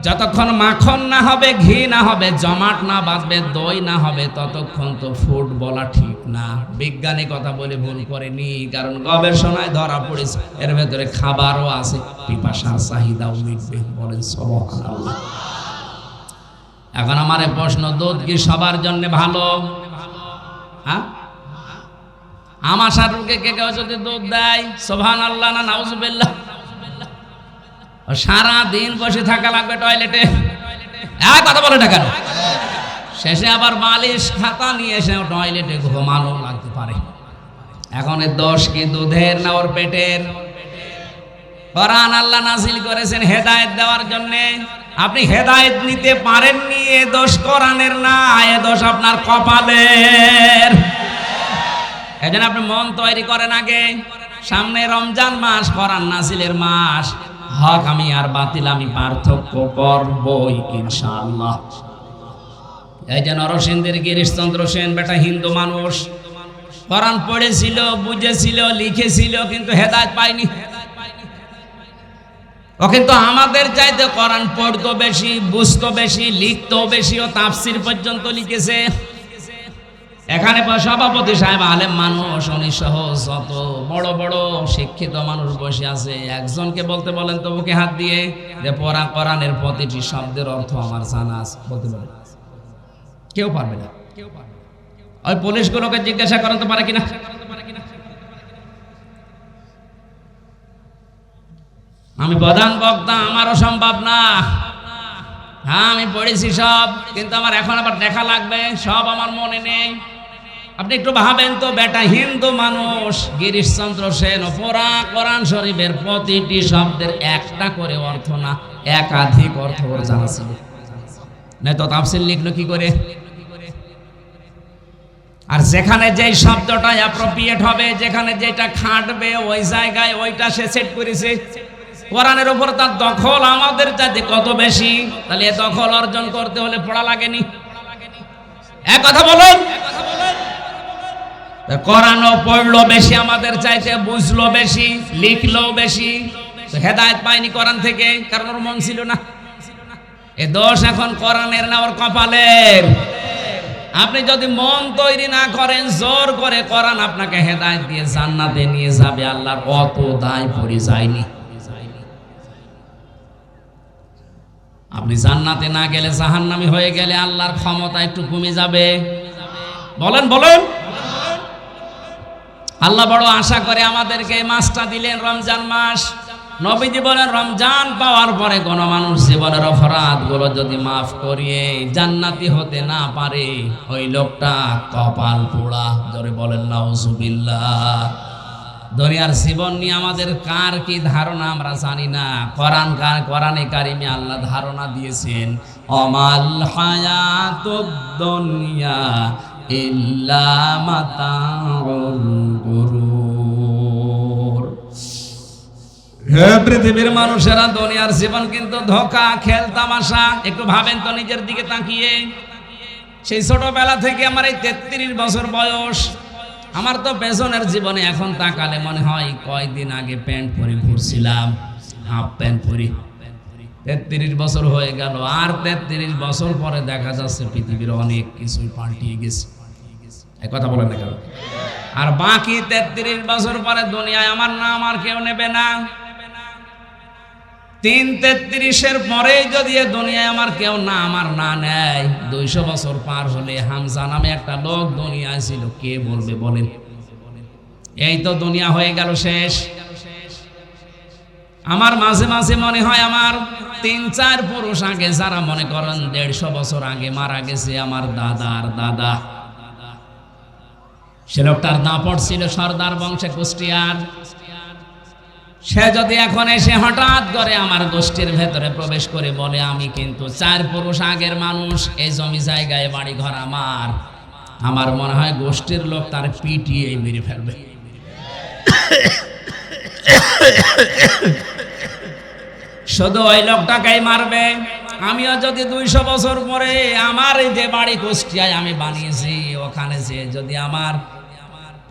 যতক্ষণ মাখন না হবে, ঘি না হবে, জমাট না বাঁধবে, দই না হবে, ততক্ষণ তো ফুড বলা ঠিক না। বিজ্ঞানী কথা বলে ভুল করেনি, কারণ গবেষণায় ধরা পড়েছে এর ভেতরে খাবারও আছে, পিপাসার চাহিদাও মিটবে। বলেন সুবহানাল্লাহ। এখন আমার প্রশ্ন, দুধ কি সবার জন্য ভালো? হ্যাঁ, আমাশার রোগে কে কেউ যদি দুধ দেয়, সুবহানাল্লাহ না নাউজুবিল্লাহ? সারা দিন বসে থাকা লাগবে টয়লেটে, কথা বলে না কেন? শেষে আবার বালিশ খাতা নিয়ে এসে টয়লেটে ঘুমানো লাগতে পারে। এখন এর দোষ কি দুধের না ওর পেটের? কোরআন আল্লাহ নাযিল করেছেন হেদায়েত দেওয়ার জন্য। আপনি হেদায়েত নিতে পারেননি, এ দোষ কোরআনের না, এ দোষ আপনার কপালের। এজন্য আপনি মন তৈরি করেন আগে। সামনে রমজান মাস, কোরআন নাযিলের মাস। হক আমি আর বাতিল আমি পার্থক্য করবই ইনশাআল্লাহ। এই যে নরসিংদীর গিরিশচন্দ্র সেন বেটা হিন্দু মানুষ, কোরআন পড়েছিল, বুঝেছিল, লিখেছিল, কিন্তু হেদায়েত পায়নি। ও কিন্তু আমাদের চাইতে কোরআন পড়তো বেশি, বুঝতো বেশি, লিখতো বেশি, ও তাফসীর পর্যন্ত লিখেছে। এখানে সভাপতি সাহেব আলেম মানুষ, উনি সহ যত বড় বড় শিক্ষিত মানুষ বসে আছে, একজনকে বলতে বলেন তো বুকে হাত দিয়ে যে কোরআনের প্রতিটি শব্দের অর্থ আমার জানা আছে, বলতে বলেন? কেউ পারবে না। ওই পুলিশগুলোকে জিজ্ঞাসা করেন তো পারে কিনা। আমি প্রধান বক্তা, আমারও সম্ভব না। হ্যাঁ, আমি পড়েছি সব, কিন্তু আমার এখন আবার দেখা লাগবে, সব আমার মনে নেই। আপনি একটু ভাবেন তো, বেটা হিন্দু মানুষ গিরিশচন্দ্র সেন পুরা কোরআন শরীফের প্রতিটি শব্দের একটা করে অর্থ না, একাধিক অর্থ ওর জানা ছিল, না তো তাফসীর লিখলো কি করে? আর যেখানে যেই শব্দটা অ্যাপ্রোপ্রিয়েট হবে, যেখানে যেটা খাটবে, ওই জায়গায় ওইটা সে সেট করেছে। কোরআনের উপর তার দখল আমাদের চাইতে কত বেশি, তাহলে এ দখল অর্জন করতে হলে পড়া লাগেনি? এক কথা বলুন। কোরআনও পড়লো বেশি আমাদের চাইতে, বুঝলো বেশি, লিখলো বেশি, হেদায়েত পায়নি কোরআন থেকে, কারণ ওর মন ছিল না। এ দোষ এখন কোরআনের না ওর কপালের। আপনি যদি মন তৈরি না করেন, জোর করে কোরআন আপনাকে হেদায়েত দিয়ে জান্নাতে নিয়ে যাবে, আল্লাহর অত দায় পড়ে যায়নি। আপনি জান্নাতে না গেলে, জাহান্নামী হয়ে গেলে আল্লাহর ক্ষমতা একটু কমে যাবে। বলেন বলেন। আল্লাহ বড় আশা করে আমাদেরকে এই মাসটা দিলেন, রমজান মাস। নবীজি বলেন, রমজান পাওয়ার পরে কোন মানুষ জীবনের অপরাধগুলো যদি মাফ করিয়ে জান্নাতি হতে না পারে, ওই লোকটা কপাল পোড়া। জোরে বলেন নাউজুবিল্লাহ। দুনিয়ার জীবন নিয়ে আমাদের কার কি ধারণা আমরা জানি না। কোরআনে কারিমে আল্লাহ ধারণা দিয়েছেন, অমাল হায়াতুদ দুনিয়া ইল্লা মাতাউল গুরুর। হে পৃথিবীর মানুষেরা, দুনিয়ার জীবন কিন্তু ধোঁকা, খেল তামাশা। একটু ভাবেন তো নিজের দিকে তাকিয়ে। সেই ছোটবেলা থেকে আমার এই 33 বছর বয়স, আমার তো পেছনের জীবনে এখন তাকালে মনে হয় কয়দিন আগে প্যান্ট পরে ঘুরছিলাম, হাফ প্যান্ট পরে। 33 বছর হয়ে গেল, আর 33 বছর পরে দেখা যাচ্ছে পৃথিবীর অনেক কিছুই পাল্টিয়ে গেছে। এই কথা বলেন না কেন? আর বাকি 33 বছর পরে দুনিয়ায় আমার নাম আর কেউ নেবে না। 3:33 পরে যদি এ দুনিয়ায় আমার কেউ না আমার না নেয়, 200 বছর পার হলে হামজা নামে একটা লোক দুনিয়ায় ছিল, কে বলবে বলেন? এই তো দুনিয়া হয়ে গেল শেষ। আমার মাঝে মাঝে মনে হয় আমার 3-4 পুরুষ আগে যারা মনে করেন 150 বছর আগে মারা গেছে, আমার দাদার দাদা, সে লোকটার দাপট ছিল সর্দার বংশে কুষ্টিয়ার। সে যদি এখন এসে হঠাৎ করে আমার গোষ্ঠীর ভেতরে প্রবেশ করে বলে আমি কিন্তু 4 পুরুষ আগের মানুষ, এই জমি জায়গায় বাড়ি ঘর আমার মনে হয় গোষ্ঠীর লোক তার পিটিয়ে মেরে ফেলবে। শুধু ওই লোকটাকেই মারবে। আমিও যদি 200 বছর পরে আমার এই যে বাড়ি কুষ্টিয়ায় আমি বানিয়েছি ওখানে যে যদি আমার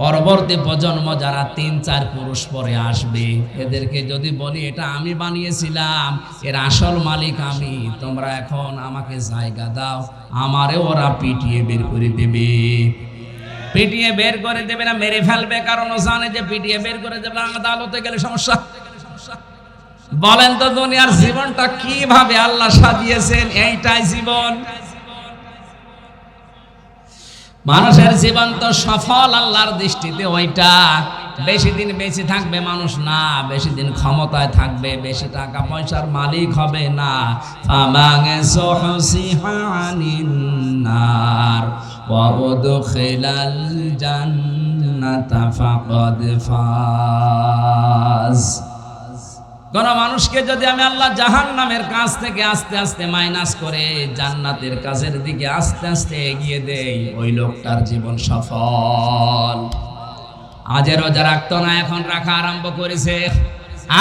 পরবর্তী প্রজন্ম যারা 3-4 পুরুষ পরে আসবে এদেরকে যদি বলি এটা আমি বানিয়েছিলাম, এর আসল মালিক আমি, তোমরা এখন আমাকে জায়গা দাও, আমারে ওরা পিটিয়ে বের করে দেবে। পিটিয়ে বের করে দেবে না, মেরে ফেলবে, কারণ ও জানে যে পিটিয়ে বের করে দেবে আদালতে গেলে সমস্যা। বলেন তো দুনিয়ার জীবনটা কিভাবে আল্লাহ সাজিয়েছেন? এইটাই জীবন। মানুষের জীবন তো সফল আল্লাহর দৃষ্টিতে ওইটা। বেশি দিন বেঁচে থাকবে মানুষ না, বেশি দিন ক্ষমতায় থাকবে, বেশি টাকা পয়সার মালিক হবে না। ফামাগে সুহসিহা আনিন নার ওয়া উদখিলাল জান্নাতা ফাকাদ ফাজ। কোন মানুষকে যদি আমি আল্লাহ জাহান্নামের কাছ থেকে আস্তে আস্তে মাইনাস করে জান্নাতের কাছের দিকে আস্তে আস্তে এগিয়ে দেই, ওই লোকটার জীবন সফল। আজে রোজা রাখতো না, এখন রাখা আরম্ভ করেছে।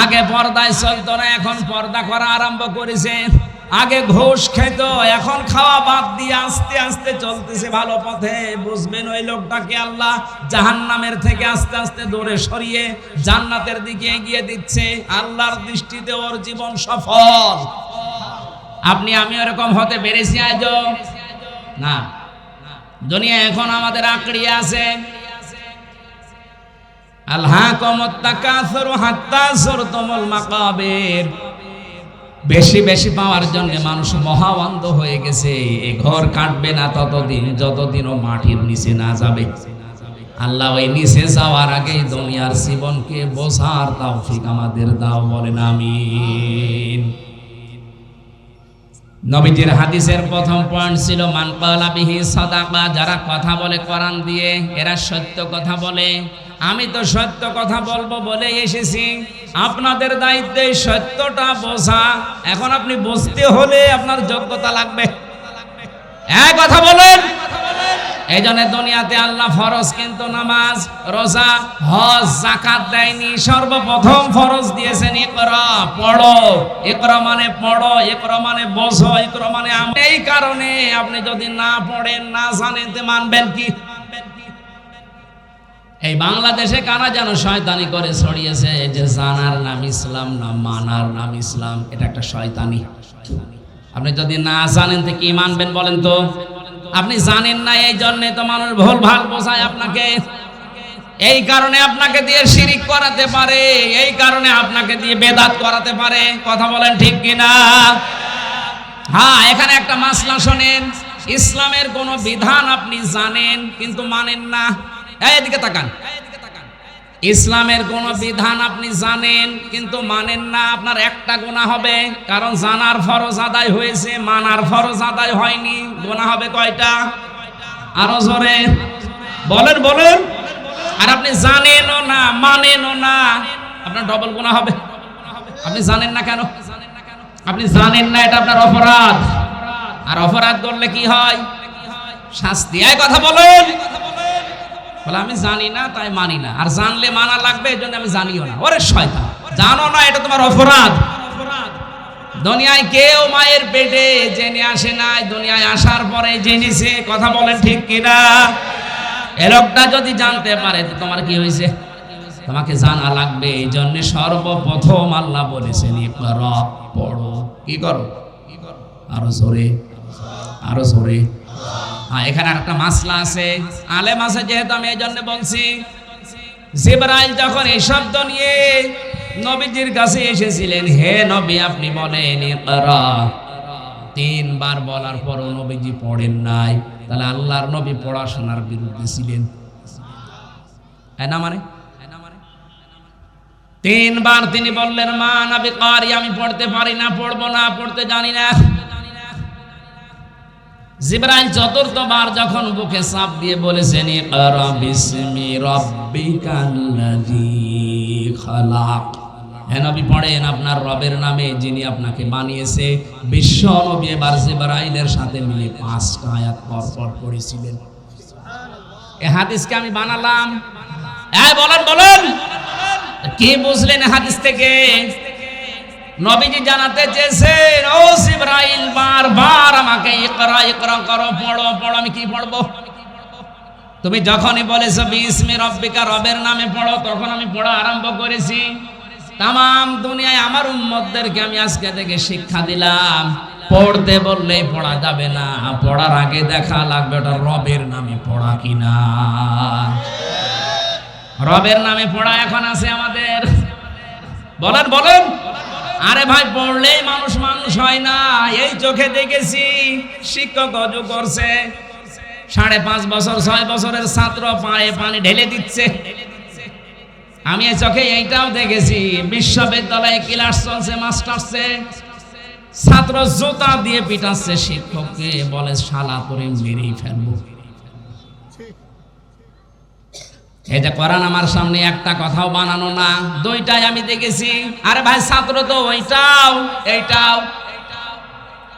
আগে পর্দায় চলতো না, এখন পর্দা করা আরম্ভ করেছে। আগে ঘুষ খেত, এখন খাওয়া বাদ দিয়ে আস্তে আস্তে চলতেছে ভালো পথে। বুঝবেন ওই লোকটাকে আল্লাহ জাহান্নামের থেকে আস্তে আস্তে দূরে সরিয়ে জান্নাতের দিকে এগিয়ে দিচ্ছে। আল্লাহর দৃষ্টিতে ওর জীবন সফল। আপনি আমি এরকম হতে পেরেছি আজও না। দুনিয়া এখন আমাদের আঁকড়িয়ে আছে। আলহাকুমুত তাকাসুর হাত্তা যুরতুমুল মাকাবির। বেশি বেশি পাওয়ার জন্য মানুষ মহাবন্ধ হয়ে গেছে। এই ঘর কাটবে না ততদিন যতদিন ও মাটির নিচে না যাবে। আল্লাহ ওই নিচে যাওয়ার আগেই দুনিয়ার জীবনকে বোঝার তৌফিক আমাদের দাও, বলেন আমিন। নবীজির হাদিসের প্রথম পয়েন্ট ছিল মান ক্বালা বিহি সাদাকা। যারা কথা বলে কোরআন দিয়ে, এরা সত্য কথা বলে। আমি তো সত্য কথা বলবো বলে এসেছি, আপনাদের দায়িত্বে সত্যটা বোঝা। এখন আপনি বুঝতে হলে আপনার যোগ্যতা লাগবে। এক কথা বলেন। এই জন্য দুনিয়াতে আল্লাহ ফরজ কিন্তু নামাজ, রোজা, হজ, যাকাত দেয়নি। সর্বপ্রথম ফরজ দিয়েছেন ইকরা, পড়ো। ইকরা মানে পড়ো, ইকরা মানে বোঝো, ইকরা মানে এই কারণে আপনি যদি না পড়েন না জানেন তে মানবেন কি? এই বাংলাদেশে কারা যেন শয়তানি করে ছড়িয়েছে যে জানার নাম ইসলাম না মানার নাম ইসলাম। এটা একটা শয়তানি। আপনি যদি না জানেন তো কি মানবেন বলেন তো? আপনি জানেন না, এই জন্য তো মানুষ ভুল ভাল বোঝায় আপনাকে। এই কারণে আপনাকে দিয়ে শিরিক করাতে পারে, এই কারণে আপনাকে দিয়ে বেদাত করাতে পারে। কথা বলেন ঠিক কিনা? হ্যাঁ, এখানে একটা মাসলা শোনেন। ইসলামের কোন বিধান আপনি জানেন কিন্তু মানেন না। এদিকে তাকান। ইসলামের কোন বিধান আপনি জানেন কিন্তু মানেন না, আপনার একটা গুনাহ হবে। কারণ জানার ফরজ আদায় হয়েছে, মানার ফরজ আদায় হয়নি। গুনাহ হবে কয়টা? আরো জোরে বলেন বলেন। আর আপনি জানেনও না মানেনও না, আপনার ডবল গুনাহ হবে। আপনি জানেন না কেন? আপনি জানেন না, এটা আপনার অপরাধ। আর অপরাধ করলে কি হয়? শাস্তি। এই কথা বলেন। বলে আমি জানি না তাই মানি না, আর জানলে মানা লাগবে এই জন্য আমি জানিও না। ওরে শয়তান, জানো না এটা তোমার অপরাধ। দুনিয়ায় কেউ মায়ের পেটে জেনে আসে নাই, দুনিয়ায় আসার পরে জেনেছে। কথা বলেন ঠিক কিনা? এ লোকটা যদি জানতে পারে তো তোমার কি হয়েছে? তোমাকে জানা লাগবে। এই জন্য সর্বপ্রথম আল্লাহ বলেছেন ইকরা, পড়ো। কি করো? আরো জোরে, আরো জোরে। হ্যাঁ, এখানে একটা মাসলা আছে, আলেম আছে যেহেতু আমি এই জন্য বলছি। জিবরাইল যখন এই শব্দ নিয়ে নবীজির কাছে এসেছিলেন, হে নবী আপনি বলেন ইকরা। 3 বার বলার পরও নবীজি পড়েন নাই, তাহলে আল্লাহর নবী পড়াশোনার বিরুদ্ধে ছিলেন না? মানে 3 বার তিনি বললেন মা নবী কারি, আমি পড়তে পারি না, পড়বো না, পড়তে জানি না। জিবরাইল 4th বার যখন বুকে চাপ দিয়ে বলেছেন ইকরা বিসমি রাব্বিকাল্লাযী খালাক, হে নবী পড়েন আপনার রবের নামে যিনি আপনাকে বানিয়েছে। বিশ্ব নবী এবার জিবরাইলের সাথে মিলে 5টা আয়াত পরপর পড়েছিলেন। এই হাদিসকে আমি বানালাম। বলেন বলেন কি বুঝলেন হাদিস থেকে? নবীজি জানাতে চেয়েছেন, ও জিবরাইল বারবার আমাকে ইকরা ইকরা করো, পড়ো পড়ো। আমি কি পড়বো? তুমি যখনই বলেছো বিসমি রব্বিকা, রবের নামে পড়ো, তখন আমি পড়া আরম্ভ করেছি। তামাম দুনিয়ায় আমার উম্মতদেরকে আমি আজকে থেকে শিক্ষা দিলাম, পড়তে বললেই পড়া যাবে না, পড়ার আগে দেখা লাগবে ওটা রবের নামে পড়া কিনা। রবের নামে পড়া এখন আছে আমাদের? বলেন বলেন। আরে ভাই পড়লেই মানুষ মানুষ হয় না। এই চোখে দেখেছি শিক্ষক অজু করছে, 5.5 বছর 6 বছরের ছাত্র পায়ে পানি ঢেলে দিচ্ছে। আমি এই চোখে এইটাও দেখেছি, বিশ্ববিদ্যালয়ে ক্লাস চলছে, মাস্টার্সে ছাত্র জুতা দিয়ে পিটাচ্ছে শিক্ষককে, বলে শালা তোরে মেরেই ফেলবো। এই যে কোরআন আমার সামনে একটা কথাও বানানো না, 2টাই আমি দেখেছি। আরে ভাই ছাত্র তো ওইটাও এইটাও,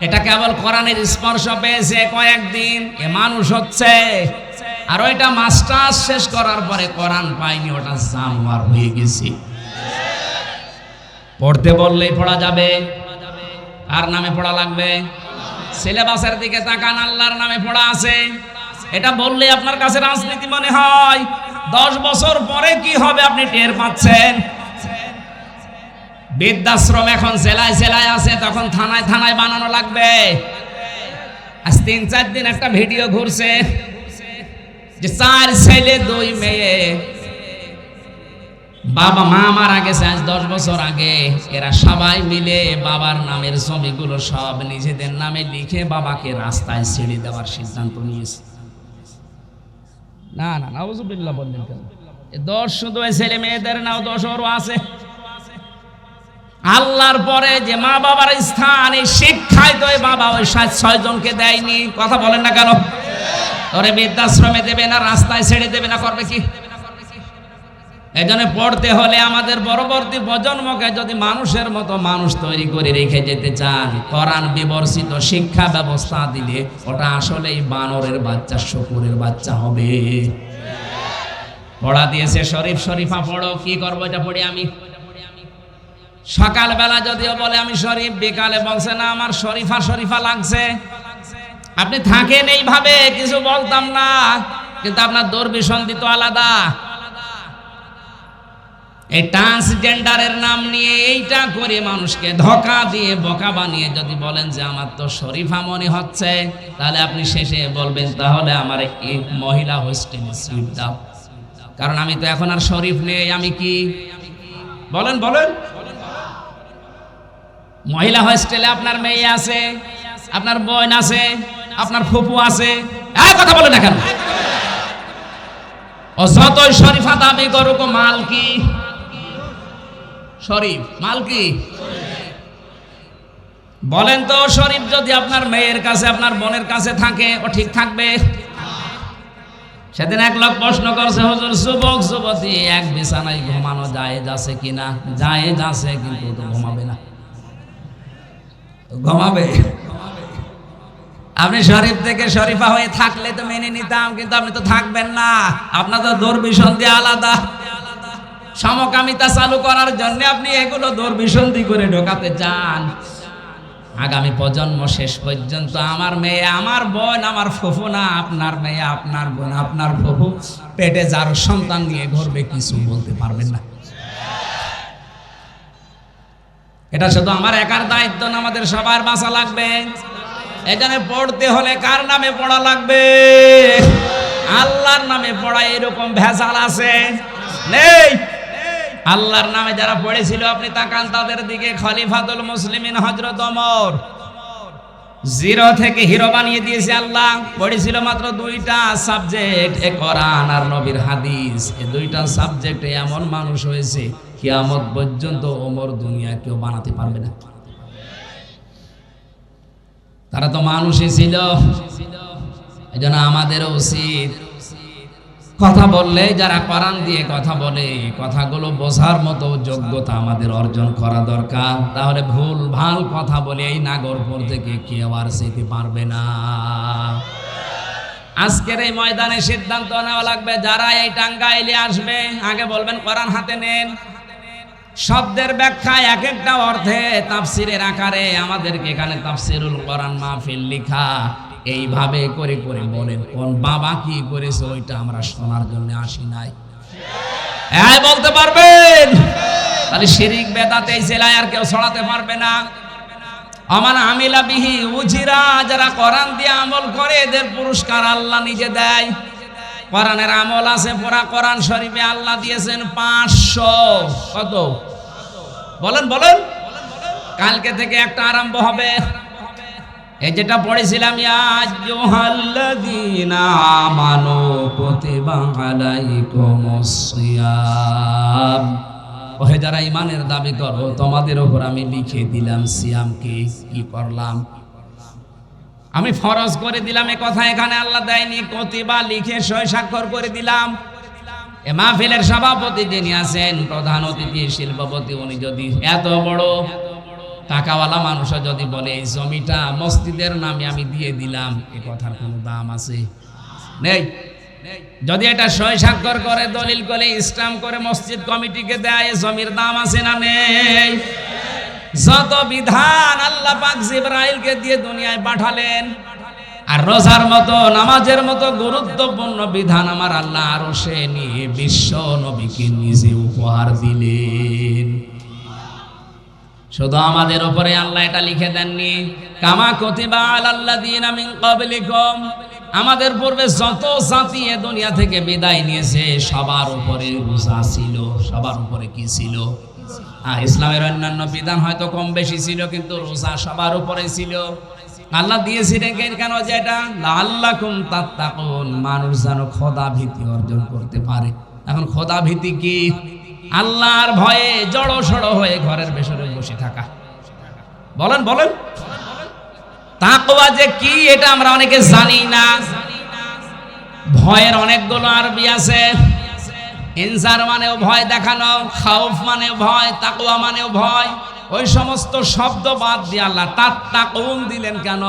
এটা কেবল কোরআনের স্পর্শ পেয়েছে কয়েকদিন, এ মানুষ হচ্ছে। আর ওইটা মাস্টার্স শেষ করার পরে কোরআন পাইনি, ওটা জানোয়ার হয়ে গেছে। পড়তে বললেই পড়া যাবে, আর নামে পড়া লাগবে? সিলেবাসের দিকে তাকান, আল্লাহর নামে পড়া আছে। এটা বললে আপনার কাছে রাজনীতি মনে হয়, 10 বছর পরে কি হবে আপনি টের পাচ্ছেন। বৃদ্ধাশ্রম এখন জেলায় জেলায় আছে, তখন থানায় থানায় বানানো লাগবে। আজ 3-4 দিন একটা ভিডিও ঘুরছে যে 4 ছেলে 2 মেয়ে, বাবা মা মারা গেছে আজ 10 বছর আগে। এরা সবাই মিলে বাবার নামের ছবিগুলো সব নিজেদের নামে লিখে বাবাকে রাস্তায় ছেড়ে দেওয়ার সিদ্ধান্ত নিয়েছে। না না নাউজুবিল্লাহ বললেন কেন? দোষ শুধু এই ছেলে মেয়েদের নাও, দোষ ওরও আছে। আল্লাহর পরে যে মা বাবার স্থান, এই শিক্ষায় তো বাবা ওই 6 জনকে দেয়নি। কথা বলেন না কেন? ওরে বৃদ্ধাশ্রমে দেবে না, রাস্তায় ছেড়ে দেবে না, করবে কি? এজন্য পড়তে হলে আমাদের পরবর্তী প্রজন্মকে যদি মানুষের মতো মানুষ তৈরি করে রেখে যেতে চান, কোরআন বিবর্জিত শিক্ষা ব্যবস্থা দিলে ওটা আসলেই বানরের বাচ্চা, শকুরের বাচ্চা হবে। পড়া দিয়েছে শরীফ শরীফা পড়ো, কি করবো এটা পড়ে আমি? সকালবেলা যদিও বলে আমি শরীফ, বিকালে বলছে না আমার শরীফা শরীফা লাগছে। আপনি থাকেন এইভাবে, কিছু বলতাম না, কিন্তু আপনার দুর্বিসন্ধি তো আলাদা। এই ট্রান্সজেন্ডারের নাম নিয়ে এইটা করে মানুষকে ধোঁকা দিয়ে বোকা বানিয়ে যদি বলেন যে আমার তো শরীফা মনে হচ্ছে, তাহলে আপনি শেষে বলবেন তাহলে আমার এই মহিলা হোস্টেলে সিট দাও, কারণ আমি তো এখন আর শরীফ নেই। আমি কি? বলেন বলেন। মহিলা হোস্টেলে আপনার মেয়ে আছে, আপনার বোন আছে, আপনার ফুপু আছে, কথা বলেন না কেন? ও যতই শরীফা দাবি করুক, মাল কি? শরীফ মাল কি? বলেন তো, শরীফ যদি আপনার মেয়ের কাছে, আপনার বোনের কাছে থাকে, ও ঠিক থাকবে? সেদিন এক লোক প্রশ্ন করছে, হুজুর যুবক যুবতী এক বিছানায় ঘুমানো জায়েজ আছে কিনা? জায়েজ আছে, কিন্তু তো ঘুমাবে না। ঘুমাবে? আপনি শরীফ থেকে শরীফা হয়ে থাকলে তো মেনে নিতাম, কিন্তু আপনি তো থাকবেন না। আপনার তো দুর্বিসন্ধি আলাদা। সমকামিতা চালু করার জন্য আপনি এগুলো দুর্বিসন্ধি করে ঢোকাতে চান। আগামী প্রজন্ম শেষ পর্যন্ত আমার মেয়ে, আমার বোন, আমার ফুফু না, আপনার মেয়ে, আপনার বোন, আপনার ফুফু পেটে যার সন্তান নিয়ে ঘুরবে, কিছু বলতে পারবেন না। এটা শুধু আমার একার দায়িত্ব না, আমাদের সবার বাঁচা লাগবে। এখানে পড়তে হলে কার নামে পড়া লাগবে? আল্লাহর নামে পড়া। এরকম ভেজাল আছে? নেই। আল্লাহর নামে যারা পড়েছিল আপনি তাকান তাদের দিকে। খলিফাতুল মুসলিমিন হযরত ওমর, জিরো থেকে হিরো বানিয়ে দিয়েছে আল্লাহ। পড়েছিল মাত্র দুইটা সাবজেক্ট, কোরআন আর নবীর হাদিস। এই দুইটা সাবজেক্টে এমন মানুষ হয়েছে কিয়ামত পর্যন্ত ওমর দুনিয়া কেউ বানাতে পারবে না। তারা তো মানুষই ছিল। এই জন্য আমাদেরও উচিত কথা বললে, যারা কোরআন দিয়ে কথা বলে, কথাগুলো বোঝার মতো যোগ্যতা আমাদের অর্জন করা দরকার। তাহলে ভুল ভাল কথা বলে এই নাগরপুর থেকে কেউ আর যেতে পারবে না। আজকের এই ময়দানে সিদ্ধান্ত নেওয়া লাগবে, যারা এই টাঙ্গাইলে আসবে আগে বলবেন কোরআন হাতে নেন। শব্দের ব্যাখ্যা এক একটা অর্থে তাফসিরের আকারে আমাদেরকে এখানে তাফসিরুল কোরআন মাহফিল লিখা এইভাবে করে করে বলেন। কোন বাবা কি করেছে ওইটা আমরা শোনার জন্য আসি নাই। হ্যাঁ বলতে পারবেন? তাহলে শিরিক বেদাত এই জেলায় আর কেউ ছড়াতে পারবে না। আমান আমিলা বিহি উজিরা, যারা কোরআন দিয়ে আমল করে এদের পুরস্কার আল্লাহ নিজে দেয়। কোরআনের আমল আছে পুরা কোরআন শরীফে আল্লাহ দিয়েছেন 500। কত বলেন বলেন? কালকে থেকে একটা আরম্ভ হবে। এই যেটা পড়েছিলাম, ইয়া আইয়ুহাল্লাযীনা আমানু কুতিবা আলাইকুমুস সিয়াম, ওহে যারা ঈমানের দাবি করো তোমাদের উপর আমি লিখে দিলাম সিয়ামকে। কি করলাম? আমি ফরজ করে দিলাম। এই কথা এখানে আল্লাহ দেয়নি, কুতিবা লিখে সই স্বাক্ষর করে দিলাম। এ মাহফিলের সভাপতি যিনি আছেন, প্রধান অতিথি শিল্পপতি, উনি যদি এত বড় টাকাওয়ালা মানুষ যদি বলে এই জমিটা মসজিদের নামে আমি দিয়ে দিলাম, এই কথার কোনো দাম আছে? নেই। যদি এটা সই স্বাক্ষর করে দলিল করে স্ট্যাম্প করে মসজিদ কমিটিকে দেয়, জমির দাম আছে না নেই? যত বিধান আল্লাহ পাক জিবরাইলকে দিয়ে দুনিয়ায় পাঠালেন, আর রোজার মতো নামাজের মতো গুরুত্বপূর্ণ বিধান আমার আল্লাহ আরশে নিয়ে বিশ্ব নবীকে নিজে উপহার দিলেন। শুধু আমাদের উপরে আল্লাহ এটা লিখে দেননি, কামা কুতিবা আলাল্লাযীনা মিন ক্বাবলিকুম, আমাদের পূর্বে যত জাতি এ দুনিয়া থেকে বিদায় নিয়েছে সবার উপরে রোজা ছিল। সবার উপরে কি ছিল? ইসলামের অন্যান্য বিধান হয়তো কম বেশি ছিল, কিন্তু রোজা সবার উপরে ছিল। আল্লাহ দিয়েছিলেন কেন? যে এটা লাআল্লাকুম তাত্তাকুন, মানুষ যেন খোদা ভীতি অর্জন করতে পারে। এখন খোদা ভীতি কি? আল্লাহর ভয়ে জড়ো সড়ো হয়ে ঘরের ভেতরে বসে থাকা। বলেন বলেন, তাকওয়া যে কি এটা আমরা অনেকে জানি না। ভয়ের অনেকগুলো আরবি আছে। ইনজার মানেও ভয় দেখানো, খাউফ মানেও ভয়, তাকওয়া মানেও ভয়। ওই সমস্ত শব্দ বাদ দিয়ে আল্লাহ তাত্তাকুন দিলেন কেন?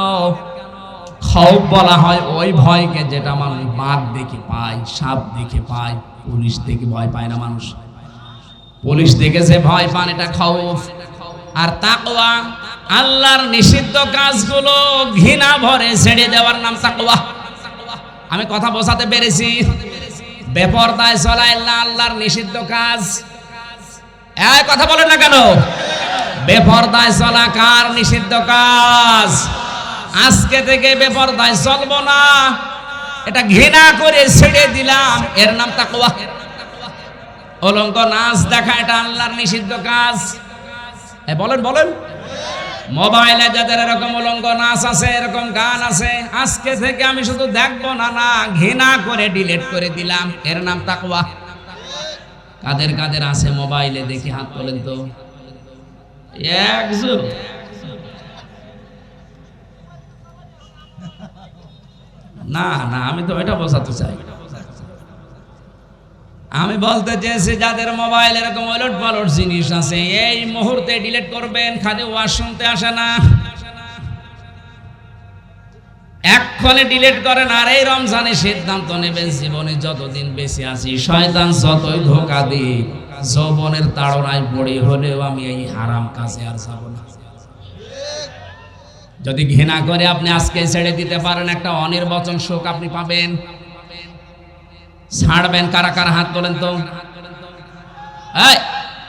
খাউফ বলা হয় ওই ভয়কে যেটা মানুষ বাঘ দেখে পায়, সাপ দেখে পায়। পুলিশ দেখে ভয় পায় না মানুষ, পুলিশ দেখে যে ভয় পান, এটা খাউফ। আর তাকওয়া আল্লাহর নিষিদ্ধ কাজগুলো ঘৃণা ভরে ছেড়ে দেওয়ার নাম তাকওয়া। আমি কথা বোঝাতে পেরেছি? বেপরদায় চলা আল্লাহর নিষিদ্ধ কাজ। এই কথা বলেন না কেন? বেপরদায় চলা কার নিষিদ্ধ কাজ? আজকে থেকে বেপরদায় চলবো না, এটা ঘৃণা করে ছেড়ে দিলাম, এর নাম তাকওয়া। অলঙ্ক নাচ দেখা এটা আল্লাহর নিষিদ্ধ কাজ। বলেন বলেন, মোবাইলে যাদের এরকম অলঙ্ক নাচ আছে, এরকম গান আছে, আজকে থেকে আমি শুধু দেখবো না, না ঘৃণা করে ডিলিট করে দিলাম, এর নাম তাকওয়া। কাদের কাদের আছে মোবাইলে দেখি হাত তোলেন তো। একজন না না, আমি তো এটা বোঝাতে চাই। আমি বলতে চেয়েছি যাদের মোবাইল এরকম ওলট পালট জিনিস আছে এই মুহূর্তে ডিলিট করবেন। খালি ওয়াজ শুনতে আসে না, এক্ষণে ডিলিট করেন। আর এই রমজানে সিদ্ধান্ত নেবেন জীবনে যতদিন বেঁচে আছি, শয়তান যতই ধোঁকা দিক, যৌবনের তাড়নায় পড়ে হলেও আমি এই হারাম কাজে আর যাব না। যদি ঘৃণা করে আপনি আজকে ছেড়ে দিতে পারেন, একটা অনির্বচন শোক আপনি পাবেন। ছাড়বেন কারা কারা? হাত তোলেন তো।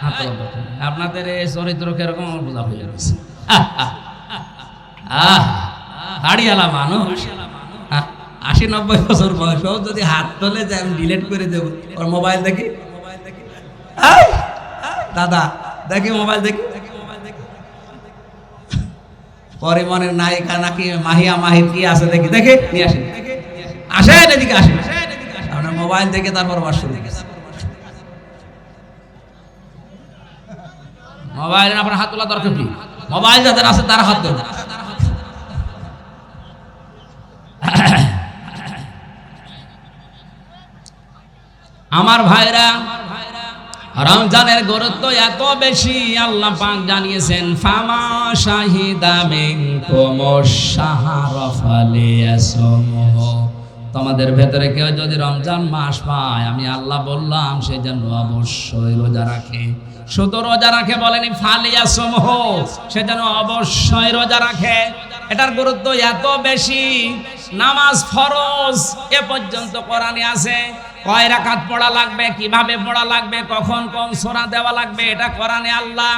হাত তোলেন। আপনাদের এই চরিত্র কিরকম বোঝা হয়ে গেছে। হাড়িয়ালা মানুষ, 80-90 বছর বয়স যদি হাত তোলে যে আমি ডিলিট করে দেবো ওর মোবাইল দেখি, দাদা দেখি মোবাইল দেখি, পরিমনের নায়িকা নাকি মাহিয়া মাহির কি আছে দেখি, দেখে নিয়ে আসেন, আসেন এদিকে আসেন। আপনার মোবাইল দেখে তারপর বাস শুরু করেছে। মোবাইল আপনার হাত তোলা দরকার কি? মোবাইল যাদের আছে তারা হাত দেবে। আমার ভাইরা, রমজানের গুরুত্ব এত বেশি আল্লাহ পাক জানিয়েছেন, ফামা শাহিদা মিনকুম আশ-শাহরা ফালিয়াসুমহু। তোমাদের ভেতরে কেউ যদি রমজান মাস পায়, আমি আল্লাহ বললাম সে যেন অবশ্যই রোজা রাখে। শুধু রোজা রাখে বলেনি, ফালিয়াসুমহু, সে যেন অবশ্যই রোজা রাখে। এটার গুরুত্ব এত বেশি। নামাজ ফরজ, এ পর্যন্ত কোরআনে আছে। কয় রাকাত পড়া লাগবে, কিভাবে পড়া লাগবে, কখন কোন সূরা দেওয়া লাগবে, এটা কোরআনে আল্লাহ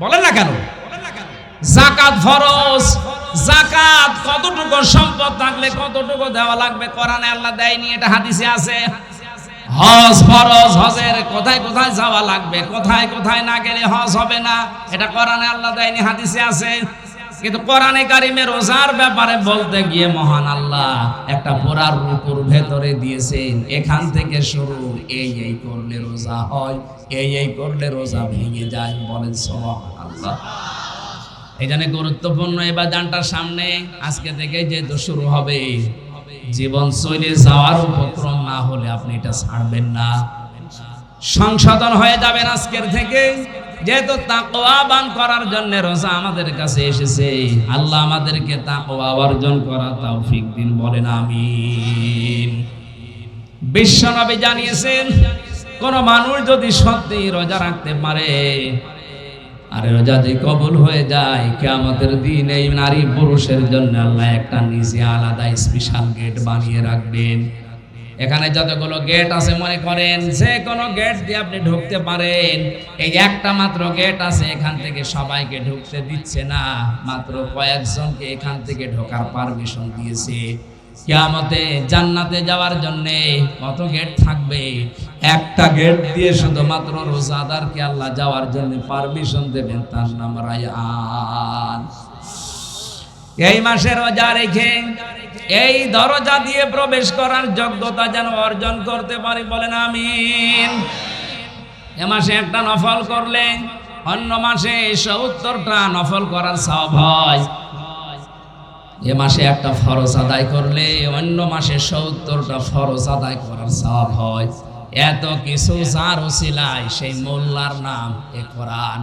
বলেন না কেন? যাকাত ফরজ, যাকাত কতটুকু সম্পদ থাকলে কতটুকু দেওয়া লাগবে, কোরআনে আল্লাহ দেয়নি, এটা হাদিসে আছে। হজ ফরজ, হজের কোথায় কোথায় যাওয়া লাগবে, কোথায় কোথায় না গেলে হজ হবে না, এটা কোরআনে আল্লাহ দেয়নি, হাদিসে আছে। কিন্তু কোরআনে কারিমে রোজার ব্যাপারে বলতে গিয়ে মহান আল্লাহ একটা পুরা রুকুর ভেতরে দিয়েছেন, এখান থেকে শুরু, এই করলে রোজা হয়, এই করলে রোজা ভেঙে যায়। বলেন সুবহানাল্লাহ। এই জন্য গুরুত্বপূর্ণ এবার জানটার সামনে আজকে থেকে যেহেতু শুরু হবে, জীবন চলে যাওয়ার উপক্রম না হলে আপনি এটা ছাড়বেন না, সংশোধন হয়ে যাবেন আজকের থেকে। যেহেতু তাকওয়াবান করার জন্য রোজা আমাদের কাছে এসেছে, আল্লাহ আমাদেরকে তাকওয়া অর্জন করার তৌফিক দিন, বলেন আমিন। বিশ্বনবী জানিয়েছেন, কোন মানুষ যদি সত্যি রোজা রাখতে পারে আর রোজা যদি কবুল হয়ে যায়, কিয়ামতের দিন এই নারী পুরুষের জন্য আল্লাহ একটা নিজে আলাদা স্পেশাল গেট বানিয়ে রাখবেন। এখানে যতগুলো গেট আছে, মনে করেন যে কোনো গেট দিয়ে আপনি ঢুকতে পারেন। এই একটা মাত্র গেট আছে, এখান থেকে সবাইকে ঢুকতে দিচ্ছে না, মাত্র কয়েকজনকে এখান থেকে ঢোকার পারমিশন দিয়েছে। কিয়ামতে জান্নাতে যাওয়ার জন্য কত গেট থাকবে? একটা গেট দিয়ে শুধুমাত্র রোজাদারকে আল্লাহ যাওয়ার জন্য পারমিশন দেবেন, তার নাম রায়্যান। এই মাসে রোজা রেখে এই দরজা দিয়ে প্রবেশ করার যোগ্যতা যেন অর্জন করতে পারি, বলেন আমিন। এ মাসে একটা নফল করলে অন্য মাসে ৭০টা নফল করার সওয়াব হয়। এ মাসে একটা ফরজ আদায় করলে অন্য মাসে ৭০টা ফরজ আদায় করার সওয়াব হয়। এত কিছু যার ওসিলায়, সেই মোল্লার নাম এ কোরআন।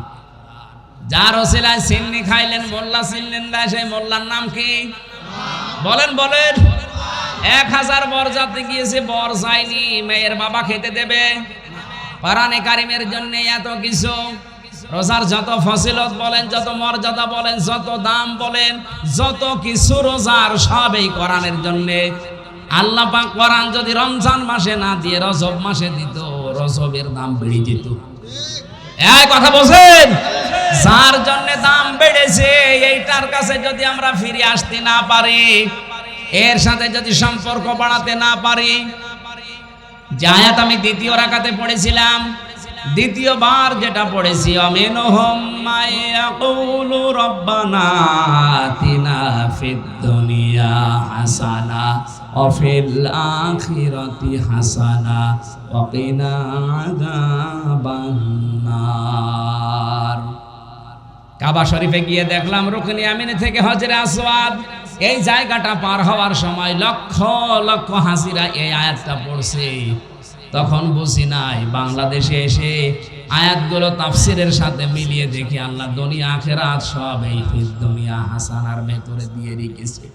যার ওসিলায় সিন্নি খাইলেন, মোল্লা চিনলেন না, সেই মোল্লার নাম কি? বলেন বলেন। ১০০০ বরযাত্রী গিয়েছে, বর যায়নি, মেয়ের বাবা খেতে দেবে। কোরআনে কারিমের জন্য এত কিছু। রোজার যত ফজিলত বলেন, যত মর্যাদা বলেন, যত দাম বলেন, যত কিছু রোজার সব এই কোরআনের জন্য। আল্লাহ পাক কোরআন যদি রমজান মাসে না দিয়ে রজব মাসে দিত, রজবের দাম বেড়ে যেত। এই কথা বলছেন? যার জন্য দাম বেড়েছে, এইটার কাছে যদি আমরা ফিরে আসতে না পারি, এর সাথে যদি সম্পর্ক বাড়াতে না পারি, যে আয়াত আমি দ্বিতীয় রাকাতে পড়েছিলাম, দ্বিতীয়বার যেটা পড়েছি, আমিনহুম মায়াকুলু রব্বানা আতিনা ফিদ দুনিয়া হাসানা ওয়া ফিল আখিরাতি হাসানা ওয়া কিনা আযাবান নার। কাবা শরীফে গিয়ে দেখলাম, রুকনে আমিনে থেকে হজরে আসওয়াদ, এই জায়গাটা পার হওয়ার সময় লক্ষ লক্ষ হাজিরা এই আয়াতটা পড়ছে। তখন বুঝি নাই, বাংলাদেশে এসে আয়াতগুলো তাফসিরের সাথে মিলিয়ে দেখি আল্লাহ দুনিয়া আখিরাত সব এই ফিদ দুনিয়া হাসানার ভেতরে দিয়ে রেখেছে।